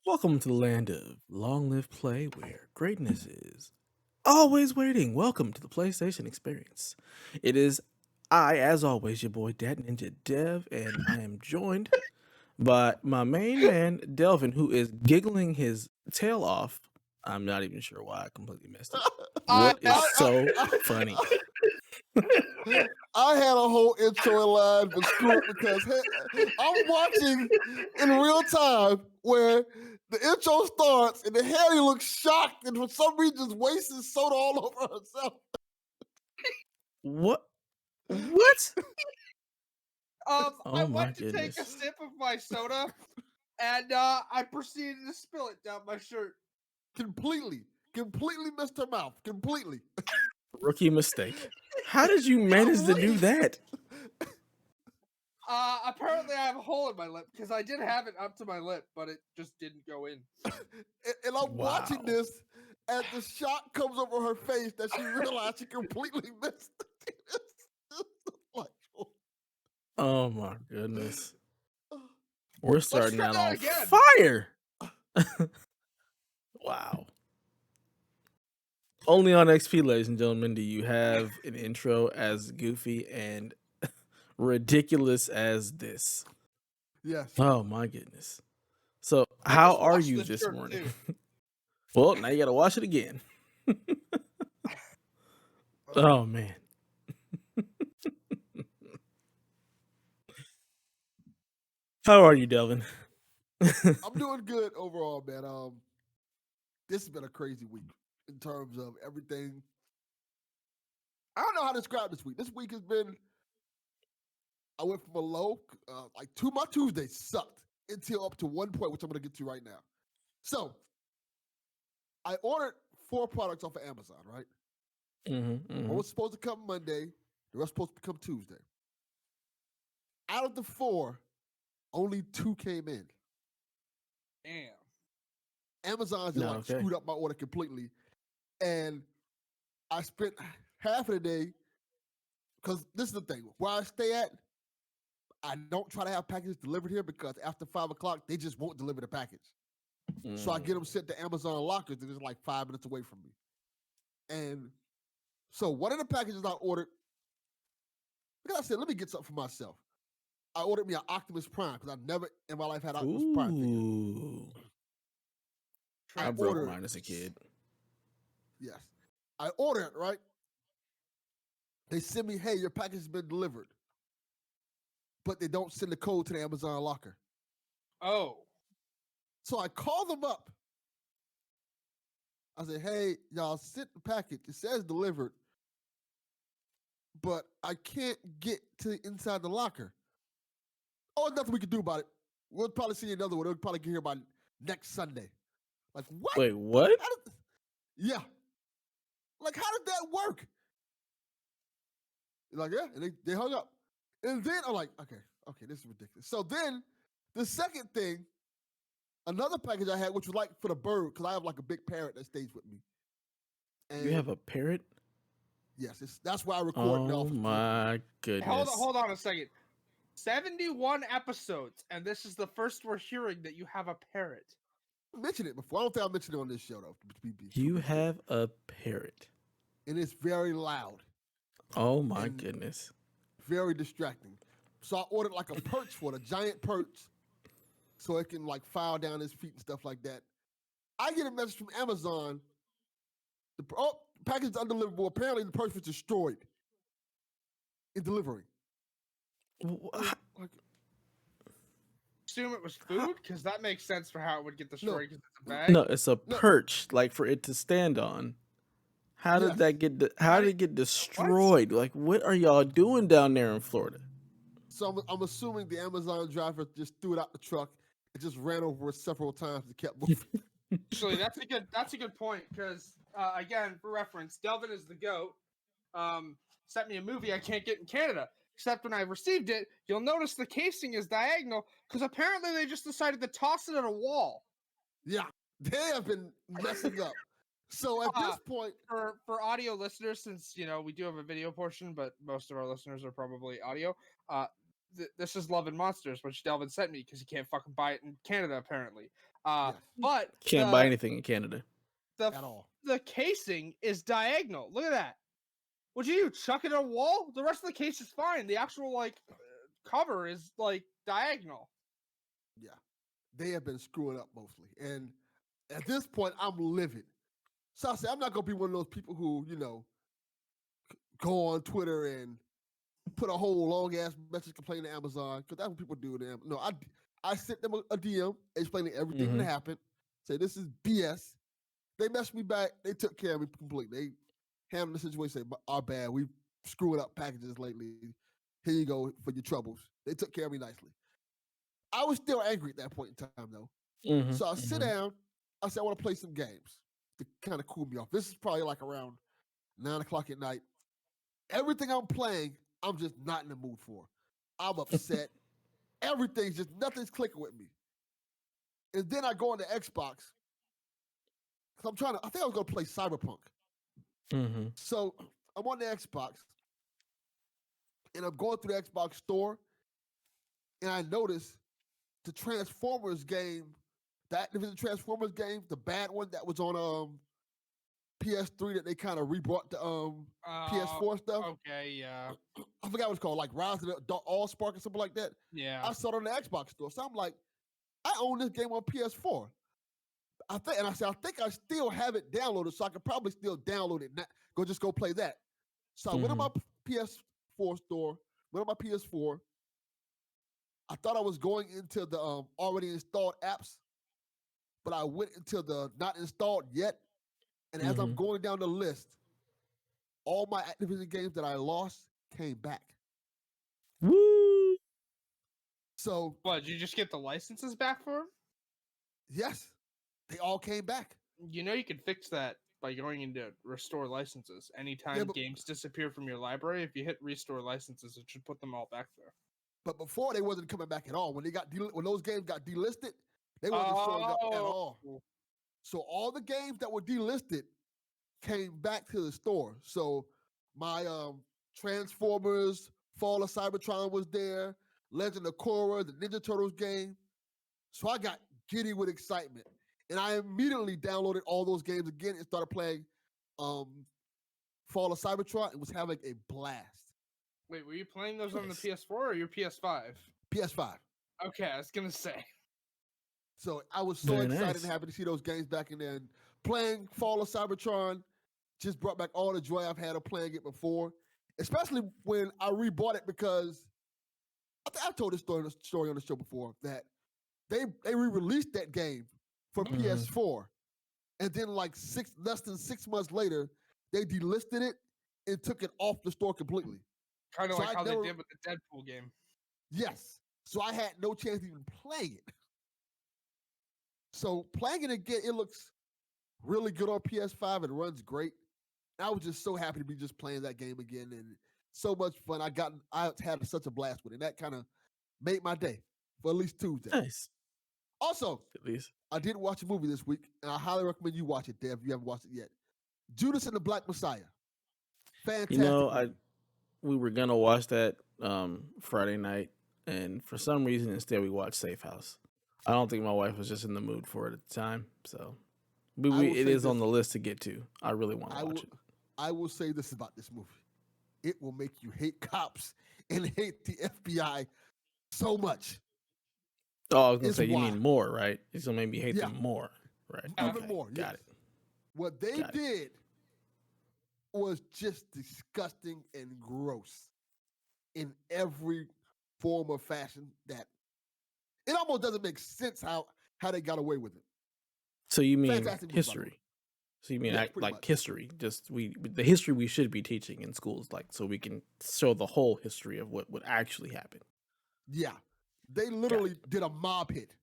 Welcome to the land of long live play where greatness is always waiting. Welcome to the PlayStation experience. It is I, as always, your boy Dad Ninja Dev, and I am joined by my main man, Delvin, who is giggling his tail off. I'm not even sure why I completely messed it. I, What is so funny? I had a whole intro in line, but screw it because I'm watching in real time where the intro starts and the Harry looks shocked and for some reason just wasting soda all over herself. What? What? I Oh my went to take a goodness. sip of my soda, and I proceeded to spill it down my shirt. Completely missed her mouth. Completely. Rookie mistake. How did you manage to do that? Apparently I have a hole in my lip because I did have it up to my lip, but it just didn't go in. And I'm watching Wow. this as the shock comes over her face that she realized she completely missed it. Oh my goodness. We're starting try out that on again. fire. Wow. Only on XP, ladies and gentlemen, do you have an intro as goofy and ridiculous as this. Yes. Oh my goodness. So, I how just are washed you this this shirt, morning? too. Well, now you got to wash it again. Oh man. How are you, Delvin? I'm doing good overall, man. This has been a crazy week in terms of everything. I don't know how to describe this week. This week has been. I went from a low, my Tuesday sucked until up to one point, which I'm going to get to right now. So, I ordered 4 products off of Amazon, right? One was supposed to come Monday, the rest supposed to come Tuesday. Out of the 4, only 2 came in. Damn. Amazon just screwed up my order completely. And I spent half of the day, because this is the thing, where I stay at, I don't try to have packages delivered here because after 5 o'clock, they just won't deliver the package. So I get them sent to Amazon lockers that is like 5 minutes away from me. And so one of the packages I ordered, because I said, let me get something for myself. I ordered me an Optimus Prime because I've never in my life had Optimus Prime figure. I broke mine as a kid. Yes. I ordered it, right? They send me, hey, your package has been delivered. But they don't send the code to the Amazon locker. Oh. So I call them up. I said, hey, y'all sent the package. It says delivered, but I can't get to the inside the locker. Oh, nothing we can do about it. We'll probably see another one. We'll probably get here by next Sunday. Like, what? Wait, what? Yeah. Like, how did that work? Like, yeah, and they hung up. And then I'm like, okay, this is ridiculous. So then the second thing, another package I had, which was like for the bird, because I have like a big parrot that stays with me. And you have a parrot? Yes, that's why I record in the office. Oh my goodness. Hold on a second. 71 episodes, and this is the first we're hearing that you have a parrot. I mentioned it before. I don't think I mentioned it on this show, though. You have a parrot. And it's very loud. Oh my goodness. Very distracting. So I ordered like a perch for it, a giant perch, so it can like file down his feet and stuff like that. I get a message from Amazon. The package is undeliverable. Apparently, the perch was destroyed in delivery. Assume it was food, because that makes sense for how it would get destroyed. Because it's a bag. No, it's a perch, like for it to stand on. How did that get? How did it get destroyed? Like, what are y'all doing down there in Florida? So I'm assuming the Amazon driver just threw it out the truck and just ran over it several times and kept moving. Actually, that's a good point because again, for reference, Delvin is the GOAT. Sent me a movie I can't get in Canada. Except when I received it, you'll notice the casing is diagonal because apparently they just decided to toss it at a wall. Yeah, they have been messing up. So at this point, for audio listeners, since we do have a video portion, but most of our listeners are probably audio. this is Love and Monsters, which Delvin sent me because he can't fucking buy it in Canada apparently. Yes. But Can't buy anything in Canada. the At all. the casing is diagonal. Look at that. What'd you do? Chuck it at a wall? The rest of the case is fine. The actual cover is like diagonal. Yeah. They have been screwing up mostly. And at this point, I'm livid. So I say I'm not gonna be one of those people who, go on Twitter and put a whole long ass message complaining to Amazon, because that's what people do to them. No, I sent them a DM explaining everything that happened. Say this is BS. They messed me back. They took care of me completely. They handled the situation. Say, our bad. We screwed up packages lately. Here you go for your troubles. They took care of me nicely. I was still angry at that point in time, though. So I sit down. I said, I want to play some games to kind of cool me off. This is probably like around 9 o'clock at night. Everything I'm playing, I'm just not in the mood for. I'm upset. Everything's just, nothing's clicking with me. And then I go on the Xbox. Cause I think I was going to play Cyberpunk. So I'm on the Xbox. And I'm going through the Xbox store. And I notice the Transformers game, that Activision Transformers game, the bad one that was on PS3 that they kind of rebrought the PS4 stuff. Okay, yeah. I forgot what it's called, like Rise of the Allspark or something like that. Yeah. I saw it on the Xbox store. So I'm like, I own this game on PS4. I think I still have it downloaded, so I could probably still download it. Go play that. So I went on my PS4 store, went on my PS4. I thought I was going into the already installed apps, but I went into the not installed yet. And as I'm going down the list, all my Activision games that I lost came back. Woo! So what, did you just get the licenses back for them? Yes, they all came back. You know you can fix that by going into restore licenses. Anytime games disappear from your library, if you hit restore licenses, it should put them all back there. But before, they wasn't coming back at all. When those games got delisted, they wasn't showing up at all. So all the games that were delisted came back to the store. So my Transformers, Fall of Cybertron was there, Legend of Korra, the Ninja Turtles game. So I got giddy with excitement. And I immediately downloaded all those games again and started playing Fall of Cybertron and was having a blast. Wait, were you playing those on the PS4 or your PS5? PS5. Okay, I was going to say. So I was so excited and happy to see those games back in there. And playing Fall of Cybertron just brought back all the joy I've had of playing it before, especially when I rebought it, because I think I've told this story on the show before, that they re-released that game for PS4. And then less than 6 months later, they delisted it and took it off the store completely. Kind of like how they did with the Deadpool game. Yes. So I had no chance to even play it. So playing it again, it looks really good on PS5. It runs great. I was just so happy to be just playing that game again, and so much fun. I had such a blast with it. That kind of made my day for at least Tuesday. Nice. Also, at least I did watch a movie this week, and I highly recommend you watch it, Dev, if you haven't watched it yet. Judas and the Black Messiah. Fantastic. We were gonna watch that Friday night, and for some reason instead we watched Safe House. I don't think my wife was just in the mood for it at the time, so it is on the list to get to. I really want to watch it. I will say this about this movie. It will make you hate cops and hate the FBI so much. Oh, I was going to say, you mean more, right? It's going to make me hate them more, right? Even more, Got it. What they did was just disgusting and gross in every form or fashion that it almost doesn't make sense how they got away with it. So you mean history? So you mean like history? Just the history we should be teaching in schools, so we can show the whole history of what actually happened. Yeah, they literally did a mob hit.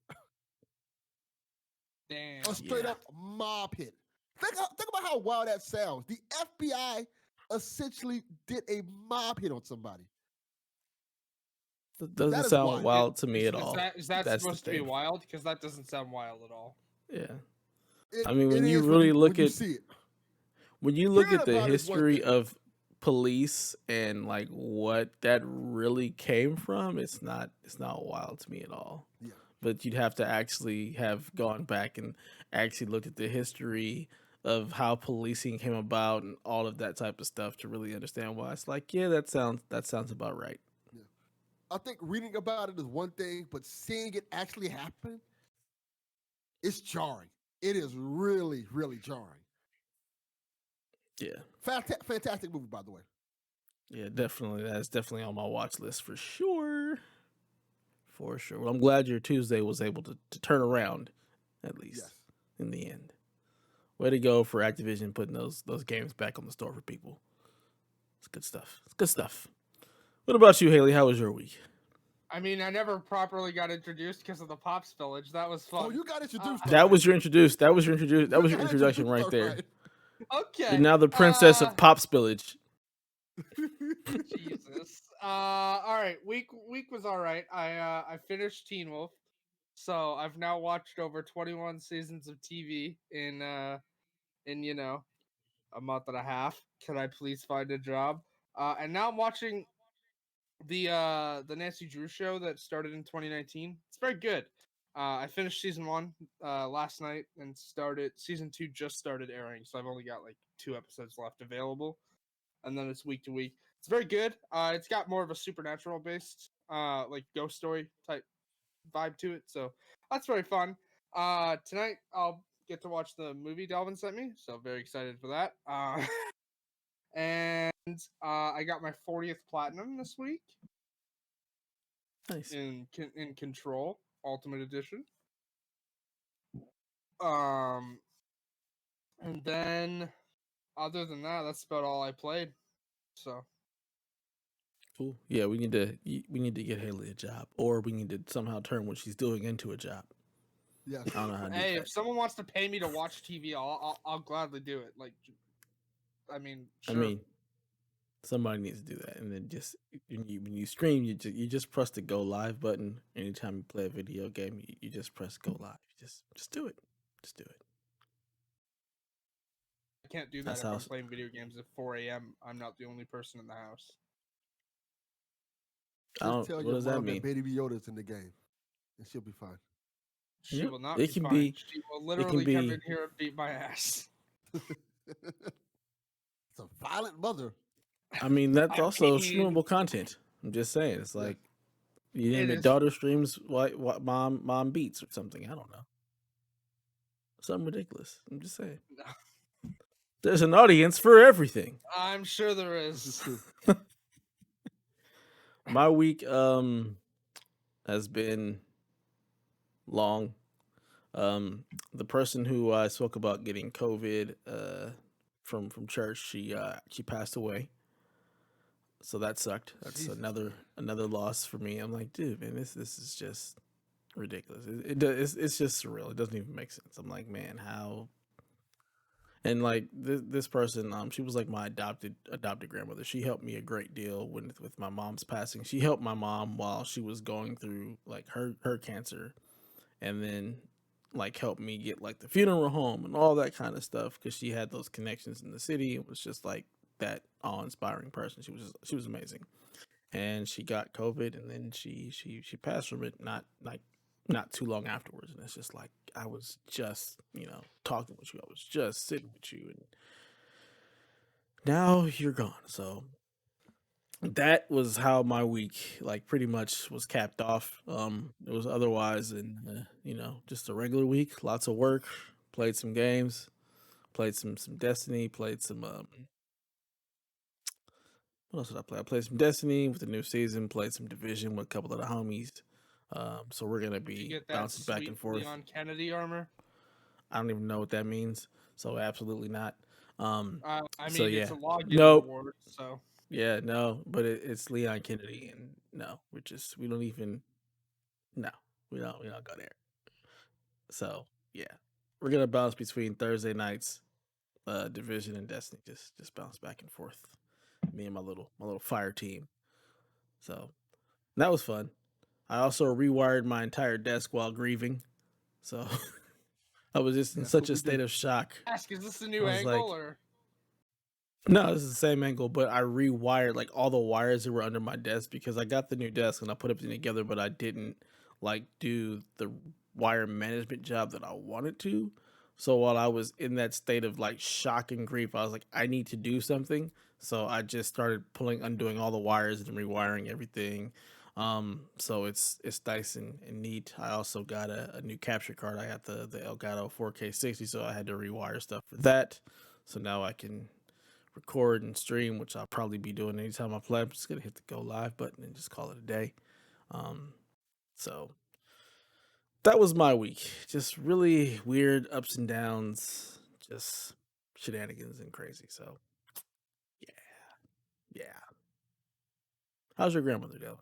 Damn. A straight up mob hit. Think about how wild that sounds. The FBI essentially did a mob hit on somebody. That doesn't sound wild to me at all. Is that supposed to be wild? Because that doesn't sound wild at all. Yeah. I mean, when you really look at see it. When you look at the history of police and like what that really came from, it's not wild to me at all. Yeah. But you'd have to actually have gone back and actually looked at the history of how policing came about and all of that type of stuff to really understand why. It's like, yeah, that sounds about right. Yeah. I think reading about it is one thing, but seeing it actually happen, it's jarring. It is really, really jarring. Yeah. Fantastic movie, by the way. Yeah, definitely. That's definitely on my watch list for sure. For sure. Well, I'm glad your Tuesday was able to turn around, at least Yes. in the end. Way to go for Activision putting those games back on the store for people. It's good stuff. It's good stuff. What about you, Haley? How was your week? I mean, I never properly got introduced because of the Pops Village. That was Oh, fun. you got introduced. All That right. was your introduced. That was your introduce. That You was your got introduction introduced. right All there. right. You're Okay. now the princess of Pop Spillage. Jesus. All right. Week was all right. I finished Teen Wolf, so I've now watched over 21 seasons of TV in a month and a half. Can I please find a job? And now I'm watching the Nancy Drew show that started in 2019. It's very good. I finished season 1 last night and started season 2 just started airing, so I've only got like 2 episodes left available, and then it's week to week. It's very good. It's got more of a supernatural based like ghost story type vibe to it, so that's very fun. Tonight I'll get to watch the movie Delvin sent me, so very excited for that. And I got my 40th platinum this week Nice. in Control Ultimate Edition. Um, and then other than that, that's about all I played. So Cool. Yeah, we need to get Haley a job, or we need to somehow turn what she's doing into a job. Yes. I don't know how to do hey, that. if someone wants to pay me to watch TV, I'll gladly do it. Like, I mean, I sure. mean, somebody needs to do that, and then just when you stream, you just press the go live button. Anytime you play a video game, you just press go live. Just do it. Just do it. I can't do that That's if how. I'm playing video games at 4 a.m. I'm not the only person in the house. I Just don't. tell What your does that mom that mean? Baby Yoda's in the game, and she'll be fine. She Yep. will not It be can fine. be. She will It can literally come in be. here and beat my ass. It's a violent mother. I mean, that's I also mean, streamable content. I'm just saying. It's Yes. like you it name it, is. daughter streams what mom beats or something. I don't know. Something ridiculous. I'm just saying. There's an audience for everything. I'm sure there This is is. true. My week has been long. The person who I spoke about getting COVID from church, she passed away. So that sucked. That's Jesus, another man. another loss for me. I'm like, dude, man, this is just ridiculous. It's just surreal. It doesn't even make sense. I'm like, man, how? And like this person, she was like my adopted grandmother. She helped me a great deal with my mom's passing. She helped my mom while she was going through like her cancer, and then like helped me get like the funeral home and all that kind of stuff because she had those connections in the city. It was just like that awe-inspiring person. She was amazing, and she got COVID, and then she passed from it. Not too long afterwards, and it's just like I was just talking with you. I was just sitting with you, and now you're gone. So that was how my week like pretty much was capped off. It was otherwise and just a regular week, lots of work, played some games, played some Destiny, played some what else did I play? I played some Destiny with the new season, played some Division with a couple of the homies. So we're gonna Did you be get that bouncing back and sweet forth. Leon Kennedy armor? I don't even know what that means, so absolutely not. I So mean, it's yeah, a login nope. reward, so Yeah, no, but it's Leon Kennedy, and no, we don't even no, we don't go there. So yeah, we're gonna bounce between Thursday nights, Division and Destiny, just bounce back and forth. Me and my little fire team. So that was fun. I also rewired my entire desk while grieving, so I was just in That's such what a we state do. of shock. ask, is this a I new was angle like, or No, this is the same angle, but I rewired like all the wires that were under my desk because I got the new desk and I put everything together, but I didn't like do the wire management job that I wanted to. So while I was in that state of like shock and grief, I was like, I need to do something. So I just started undoing all the wires and rewiring everything. So it's nice and neat. I also got a new capture card. I got the Elgato 4K 60, so I had to rewire stuff for that. So now I can record and stream, which I'll probably be doing anytime I play. I'm just gonna hit the go live button and just call it a day. Um, so that was my week. Just really weird ups and downs, just shenanigans and crazy. So yeah, yeah. How's your grandmother doing?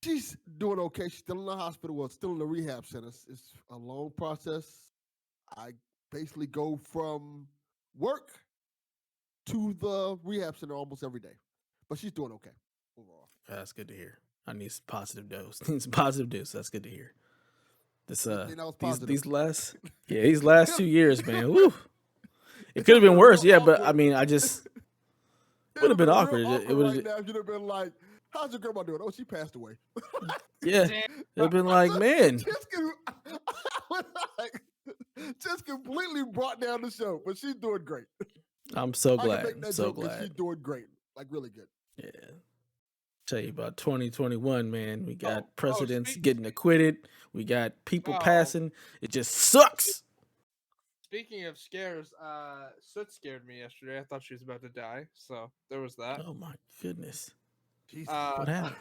She's doing okay. She's still in the hospital. Well, still in the rehab center. It's a long process. I basically go from work to the rehab center almost every day, but she's doing okay overall. That's good to hear. I need some positive dose. Need some positive dose. That's good to hear. This Good thing that was these positive. these last these last 2 years, man. Woo. It It could could have have been been worse, real yeah. But I awkward. mean, I just would It'd have have been been real awkward. It awkward would right have, now if you'd have been like, "How's your grandma doing?" Oh, she passed away. yeah. Damn. It'd have been like, man, just, like, just completely brought down the show, but she's doing great. I'm so I can glad. make I'm that so joke because glad. she's doing great, like really good. Yeah. Tell you about 2021, man. We got Oh, presidents getting acquitted. We got people oh, passing. It just sucks. speaking of scares, Soot scared me yesterday. I thought she was about to die, so there was that. Oh my goodness. Jesus. Uh, What happened?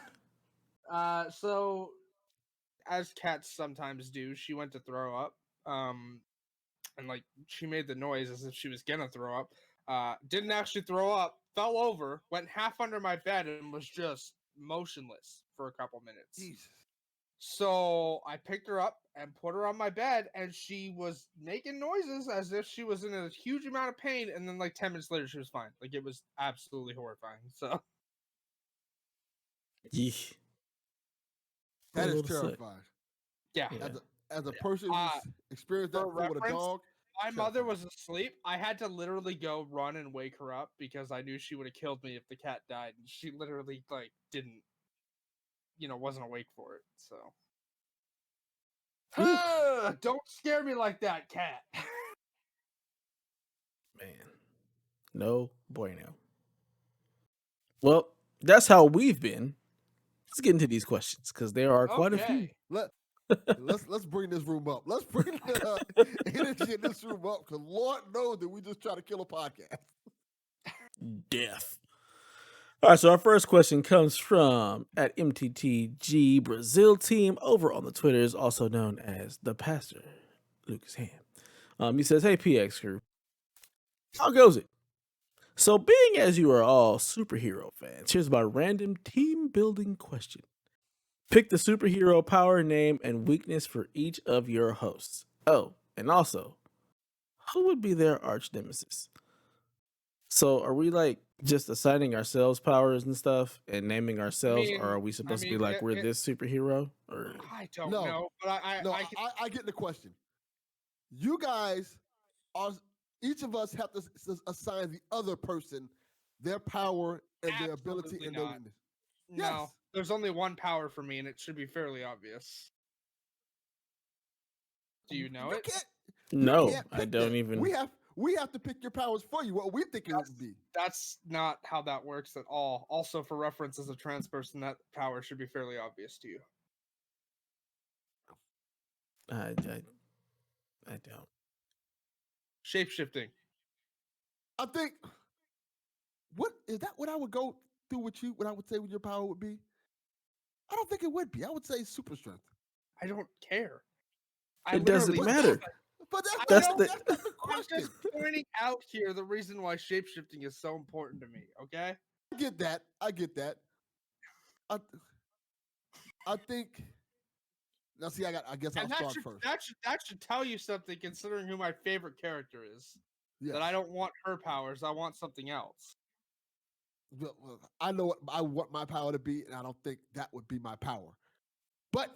so as cats sometimes do, she went to throw up. And like she made the noise as if she was gonna throw up. Didn't actually throw up. Fell over, went half under my bed, and was just motionless for a couple minutes. Jesus. So I picked her up and put her on my bed, and she was making noises as if she was in a huge amount of pain. And then, like 10 minutes later, she was fine. Like it was absolutely horrifying. So Yeesh. That Poor is little Soot. terrifying. yeah. Yeah. As a person Uh, who's experienced that for before with a reference, dog, my mother terrifying. was asleep. I had to literally go run and wake her up because I knew she would have killed me if the cat died. And she literally like didn't, wasn't awake for it. So Oof, don't scare me like that, cat. man. No bueno. Well, that's how we've been. Let's get into these questions because there are quite a few. Okay. Let's bring this room up. Let's bring the energy in this room up because Lord knows that we just try to kill a podcast. Death. All right, so our first question comes from at MTTG Brazil team over on the Twitters, also known as the Pastor Lucas Ham. He says, "Hey PX crew, how goes it? So, being as you are all superhero fans, here's my random team building question: pick the superhero power, name, and weakness for each of your hosts. Oh, and also, who would be their arch nemesis?" So are we like just assigning ourselves powers and stuff and naming I ourselves, or mean, are we I supposed to be mean, like we're this superhero? Or I don't No, know, but no, I can I get the question. You guys are each of us have to assign the other person their power and their ability absolutely and their not. weakness. No, Yes. there's only one power for me, and it should be fairly obvious. Do you know You it? can't you no, can't I pick don't that. even. We have to pick your powers for you. What we think it would be. That's not how that works at all. Also, for reference, as a trans person, that power should be fairly obvious to you. I don't. Shapeshifting. I think what is that what I would go through with you, what I would say what your power would be? I don't think it would be. I would say super strength. I don't care. I It doesn't literally But matter. but I That's know. the. that's not the I'm question. just pointing out here the reason why shapeshifting is so important to me. Okay. I get that. I get that. I I think now see I guess I'll And that start should first. that should tell you something, considering who my favorite character is. Yes. That I don't want her powers. I want something else. Well, I know what I want my power to be, and I don't think that would be my power. But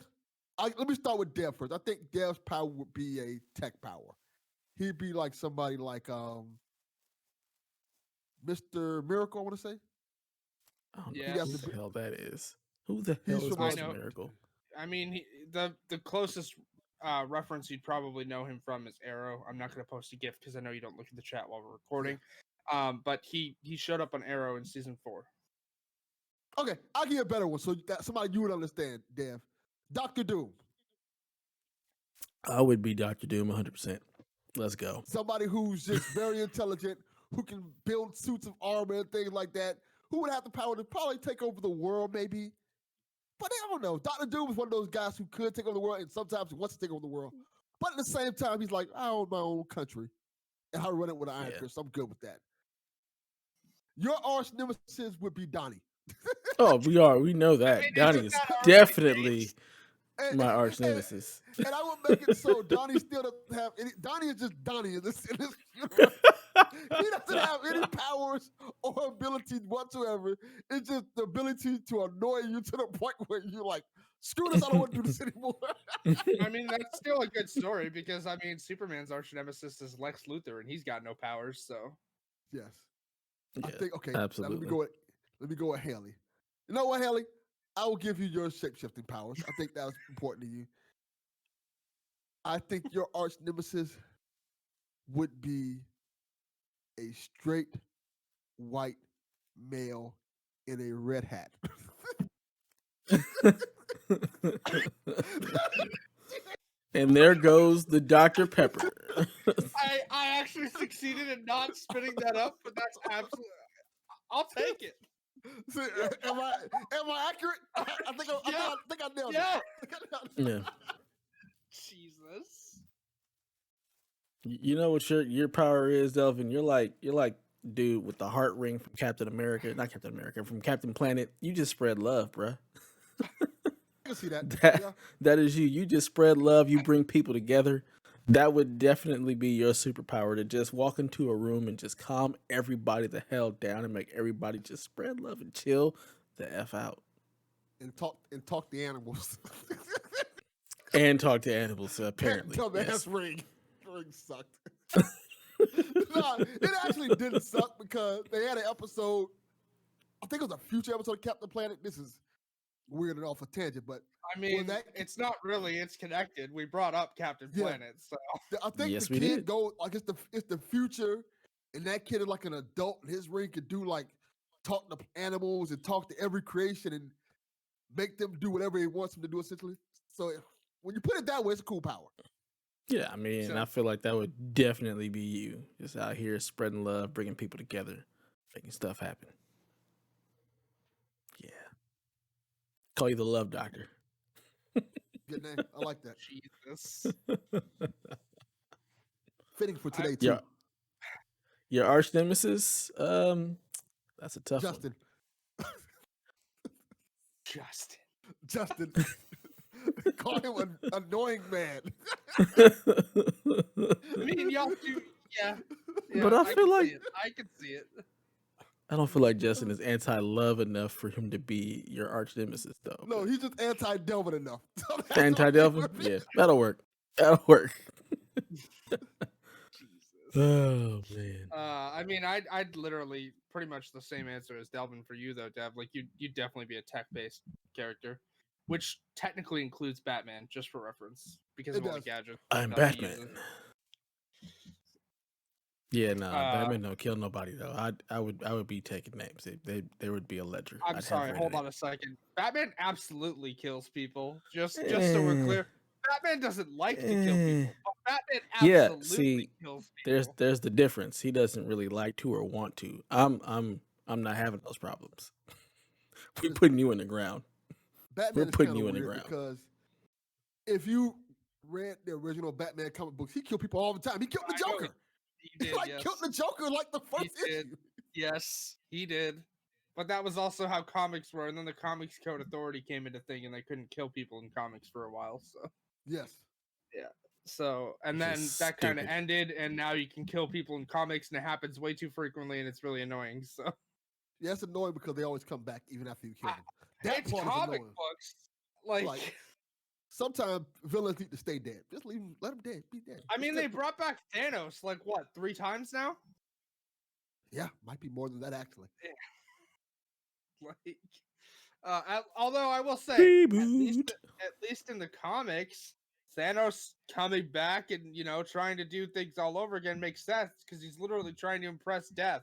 let me start with Dev first. I think Dev's power would be a tech power. He'd be like somebody like Mr. Miracle, I want to say. I don't know He got who the. Yes, the hell that is. Who the He's hell is from I Mr. know. Miracle? I mean, the closest reference you'd probably know him from is Arrow. I'm not going to post a GIF because I know you don't look at the chat while we're Yeah. recording. But he showed up on Arrow in season 4. Okay, I'll give you a better one so that somebody you would understand, Dev. Doctor Doom. I would be Doctor Doom 100%. Let's go. Somebody who's just very intelligent, who can build suits of armor and things like that, who would have the power to probably take over the world, maybe. But I don't know. Doctor Doom is one of those guys who could take over the world, and sometimes he wants to take over the world. But at the same time, he's like, I own my own country, and I run it with an iron Yeah. fist. I'm good with that. Your arch nemesis would be Donnie. Oh, we know I that. mean, Donnie isn't is that already the definitely case? And, my arch and, nemesis. and I would make it so Donnie still doesn't have any. Donnie is just Donnie in this universe. He doesn't have any powers or abilities whatsoever. It's just the ability to annoy you to the point where you're like, screw this, I don't want to do this anymore. I mean, that's still a good story because I mean, Superman's arch nemesis is Lex Luthor, and he's got no powers. So Yes. I Yeah, think okay. Now absolutely. let me go with Haley. You know what, Haley? I will give you your shape shifting powers. I think that's important to you. I think your arch nemesis would be a straight white male in a red hat. And there goes the Dr. Pepper. I actually succeeded in not spitting that up, but that's absolutely. I'll take it. See, am I accurate? I think I nailed Yeah. it. I think I nailed Yeah. it. Jesus. You know what your power is, Delvin? You're like dude with the heart ring from Captain America, not Captain America, from Captain Planet. You just spread love, bruh. I can see that. That Yeah. that is you. You just spread love. You bring people together. That would definitely be your superpower to just walk into a room and just calm everybody the hell down and make everybody just spread love and chill the f out And talk the animals. and talk to animals. That Apparently, dumbass yes. ring sucked. No, it actually didn't suck because they had an episode. I think it was a future episode of Captain Planet. This is weird and off a tangent, but I mean, that it's not really. It's connected. We brought up Captain Yeah. Planet, so I think the Yes, we kid did. go like it's the future, and that kid is like an adult, and his ring could do like talk to animals and talk to every creation and make them do whatever he wants them to do essentially. So when you put it that way, it's a cool power. Yeah, I mean, So- I feel like that would definitely be you, just out here spreading love, bringing people together, making stuff happen. Yeah, call you the love doctor. Good name. I like that. Jesus. Fitting for today Your too. your arch nemesis. That's a tough Justin. Justin. Justin. Call him an annoying man. one. I mean, y'all do. Yeah. But I can feel see like- it. I can see it. I don't feel like Justin is anti-love enough for him to be your arch nemesis, though. No, he's just anti-Delvin enough. So that's all Anti-Delvin. he would be. Yeah, that'll work. That'll work. Jesus. Oh man. I mean, I'd literally pretty much the same answer as Delvin for you though, Dev. Like you'd definitely be a tech-based character, which technically includes Batman, just for reference, because It of all the does. gadgets. I'm that he Batman. uses. Yeah, no, Uh, Batman don't kill nobody though. I would be taking names. There would be a ledger. I'm I'd sorry, have hold written on a second. Batman absolutely kills people. Just it. so we're clear, Batman doesn't like to kill people, but Batman Yeah, absolutely see, kills people. there's the difference. He doesn't really like to or want to. I'm not having those problems. We're putting you in the ground. Batman We're is putting kind of you in the weird ground. because if you read the original Batman comic books, he killed people all the time. He killed the I know Joker. He did, He yes. killed the Joker like the He first did. issue. Yes, he did. But that was also how comics were, and then the Comics Code Authority came into thing, and they couldn't kill people in comics for a while. So Yes. So, and Which then is that kind of stupid. ended, and now you can kill people in comics, and it happens way too frequently, and it's really annoying. So, Yeah, it's annoying because they always come back even after you kill them. That it's part is comic annoying. books. Like, Like, sometimes villains need to stay dead. Just leave them, let them dead, be dead. I mean, It's they simple. brought back Thanos, like, what, 3 times now? Yeah, might be more than that actually. Like, although I will say, Reboot. at least in the comics, Thanos coming back and trying to do things all over again makes sense because he's literally trying to impress Death.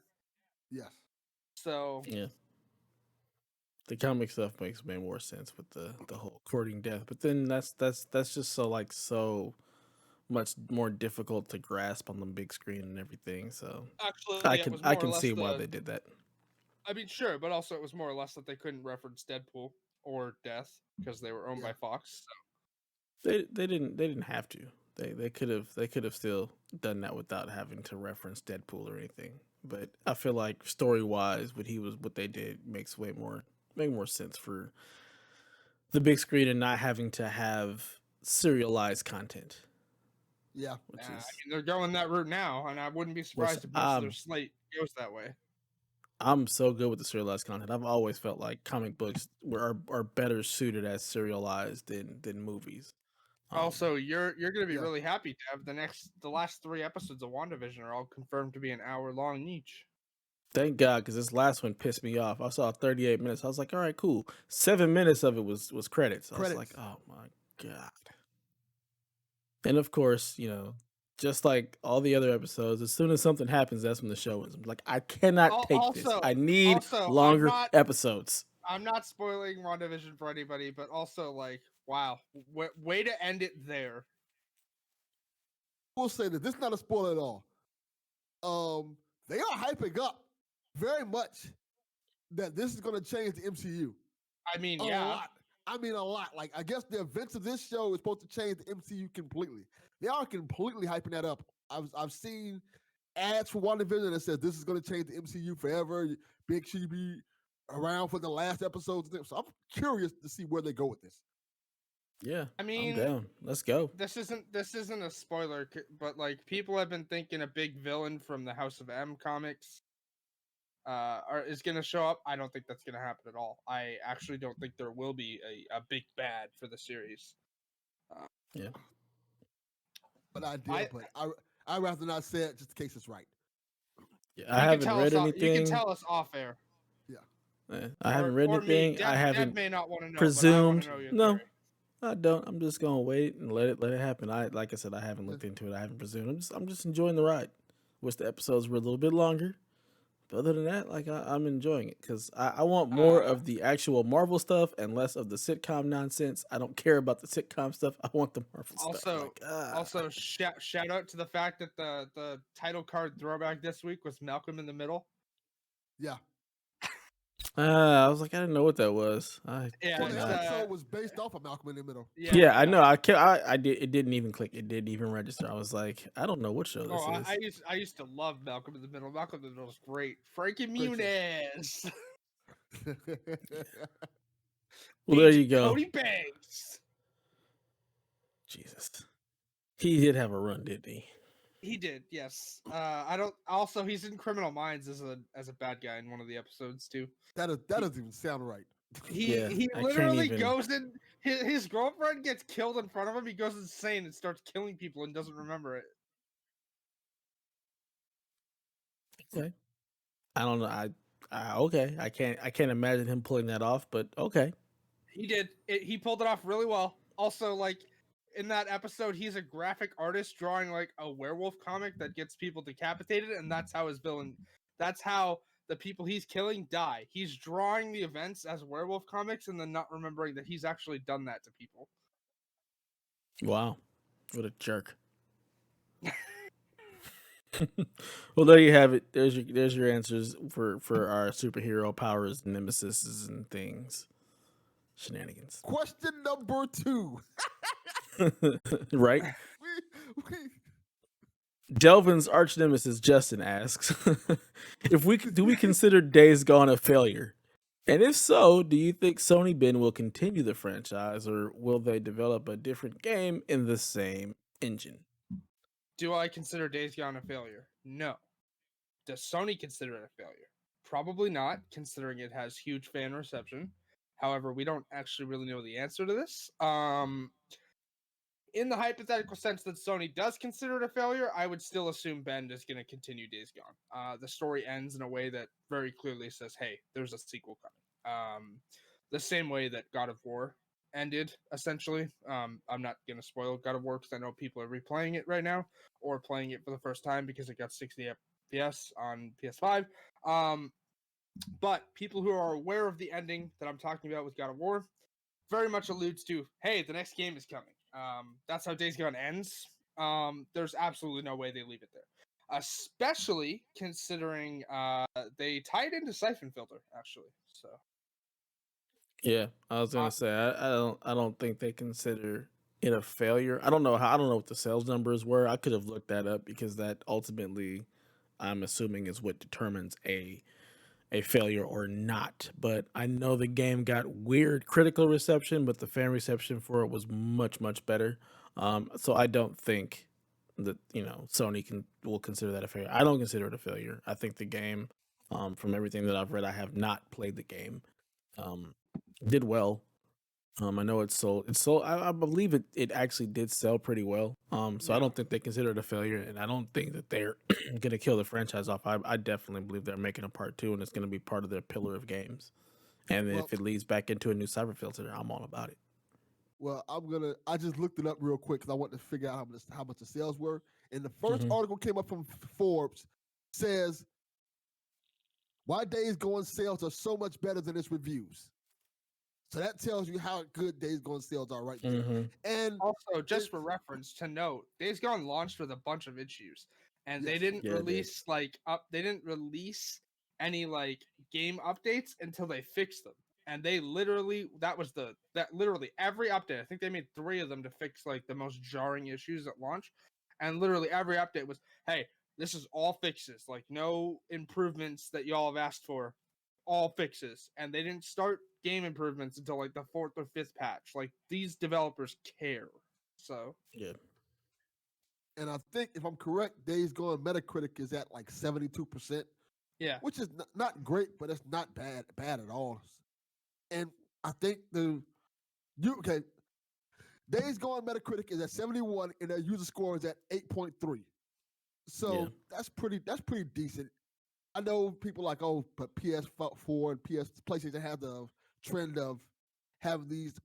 Yes. So Yeah. The comic stuff makes way more sense with the whole courting death, but then that's just so much more difficult to grasp on the big screen and everything. So actually, it was I more or can less see why they did that. I mean, sure, but also it was more or less that they couldn't reference Deadpool or Death because they were owned Yeah. by Fox. So. They didn't have to. They could have still done that without having to reference Deadpool or anything. But I feel like story wise, what they did makes way more sense for the big screen and not having to have serialized content, Yeah. which I is mean, they're going that route now, and I wouldn't be which surprised if most of their slate goes that way. I'm so good with the serialized content. I've always felt like comic books are better suited as serialized than movies. Um, Also, you're gonna be Yeah. really happy to have the last 3 episodes of WandaVision are all confirmed to be an hour long each. Thank God, because this last one pissed me off. I saw 38 minutes. I was like, all right, cool. 7 minutes of it was credits. I was like, Credits. oh my God. And of course, just like all the other episodes, as soon as something happens, that's when the show ends. I'm like, I cannot take this. Also, I need also, longer episodes. I'm not spoiling WandaVision for anybody, but also like, wow, way to end it there. We'll say that this is not a spoiler at all. They are hyping up very much that this is going to change the MCU I mean, a yeah, lot. I mean, a lot. Like, I guess the events of this show is supposed to change the MCU completely. They are completely hyping that up. I've seen ads for WandaVision that says this is going to change the MCU forever. Big should be around for the last episodes. So I'm curious to see where they go with this. Yeah, I I'm mean, down. Let's go. this isn't a spoiler, but like people have been thinking a big villain from the House of M comics is going to show up. I don't think that's going to happen at all. I actually don't think there will be a big bad for the series. Yeah. But I I'd rather not say it just in case it's right. Yeah, I you can haven't tell read us you can anything. tell us off air, I haven't read or me. anything. I Dev haven't may not want to know, but I want to presumed. know your No, theory. I don't. I'm just gonna wait and let it happen. Like I said, I haven't looked into it. I haven't presumed. I'm just enjoying the ride. Wish the episodes were a little bit longer. But other than that, like I'm enjoying it because I want more Uh, of the actual Marvel stuff and less of the sitcom nonsense. I don't care about the sitcom stuff. I want the Marvel stuff. also, Like shout out to the fact that the title card throwback this week was Malcolm in the Middle. Yeah. I was like, I didn't know what that was. I Yeah, Well, did the it's not. episode was based off of Malcolm in the Middle. yeah, Yeah, I yeah. know. I did. It didn't even click. It didn't even register. I was like, I don't know what show Oh, this is. I used to love Malcolm in the Middle. Malcolm in the Middle was great. Frankie Great show. Muniz, Well, there you Agent go. Cody Banks. Jesus, he did have a run, didn't he? He did, yes. I don't. Also, he's in Criminal Minds as a bad guy in one of the episodes too. that doesn't even sound right. Yeah, He I can't literally even. goes in. His girlfriend gets killed in front of him. He goes insane and starts killing people and doesn't remember it. Okay, I don't know. Okay. I can't imagine him pulling that off. But okay. He did. He pulled it off really well. Also, like in that episode, he's a graphic artist drawing like a werewolf comic that gets people decapitated, and that's how his villain. That's how the people he's killing die. He's drawing the events as werewolf comics, and then not remembering that he's actually done that to people. Wow, what a jerk. Well, there you have it. There's your answers for our superhero powers, nemesis, and things, shenanigans. Question number 2. Right? we, Delvin's arch nemesis Justin asks, if we consider Days Gone a failure, and if so, do you think Sony Ben will continue the franchise, or will they develop a different game in the same engine? Do I consider Days Gone a failure? No. Does Sony consider it a failure? Probably not, considering it has huge fan reception. However, we don't actually really know the answer to this. in the hypothetical sense that Sony does consider it a failure, I would still assume Bend is going to continue Days Gone. The story ends in a way that very clearly says, "Hey, there's a sequel coming." The same way that God of War ended, essentially. I'm not going to spoil God of War because I know people are replaying it right now or playing it for the first time because it got 60 FPS on PS5. But people who are aware of the ending that I'm talking about with God of War very much alludes to, hey, the next game is coming. That's how Days Gone ends. There's absolutely no way they leave it there, especially considering they tied into Siphon Filter actually. So Yeah, I was gonna say I don't think they consider it a failure. I don't know what the sales numbers were. I could have looked that up because that ultimately, I'm assuming, is what determines a failure or not. But I know the game got weird critical reception, but the fan reception for it was much better. So I don't think that Sony will consider that a failure. I don't consider it a failure. I think the game, from everything that I've read, I have not played the game. Um, did well. I know it sold. It sold. I believe it actually did sell pretty well. So I yeah, don't think they consider it a failure, and I don't think that they're gonna kill the franchise off. I definitely believe they're making a part two, and it's gonna be part of their pillar of games. And Well, if it leads back into a new cyber filter, I'm all about it. I just looked it up real quick because I wanted to figure out how much the sales were. And the first Hmm. article came up from Forbes says why Days Gone sales are so much better than its reviews. So that tells you how good Days Gone sales are right there. Hmm. And also, just it, for reference to note, Days Gone launched with a bunch of issues, and they yes, didn't Yeah, it did. release they didn't release any game updates until they fixed them. And they literally that literally every update. I think they made 3 of them to fix the most jarring issues at launch, and literally every update was, hey, this is all fixes, no improvements that y'all have asked for, all fixes, and they didn't start game improvements until the 4th or 5th patch. These developers care. So Yeah. and I think if I'm correct, Days Gone Metacritic is at like 72%, yeah, which is not great, but it's not bad at all. And I think okay, Days Gone Metacritic is at 71 and their user score is at 8.3. Yeah. So that's pretty decent. I know people like, oh, but PS4 and PlayStation have the trend of having these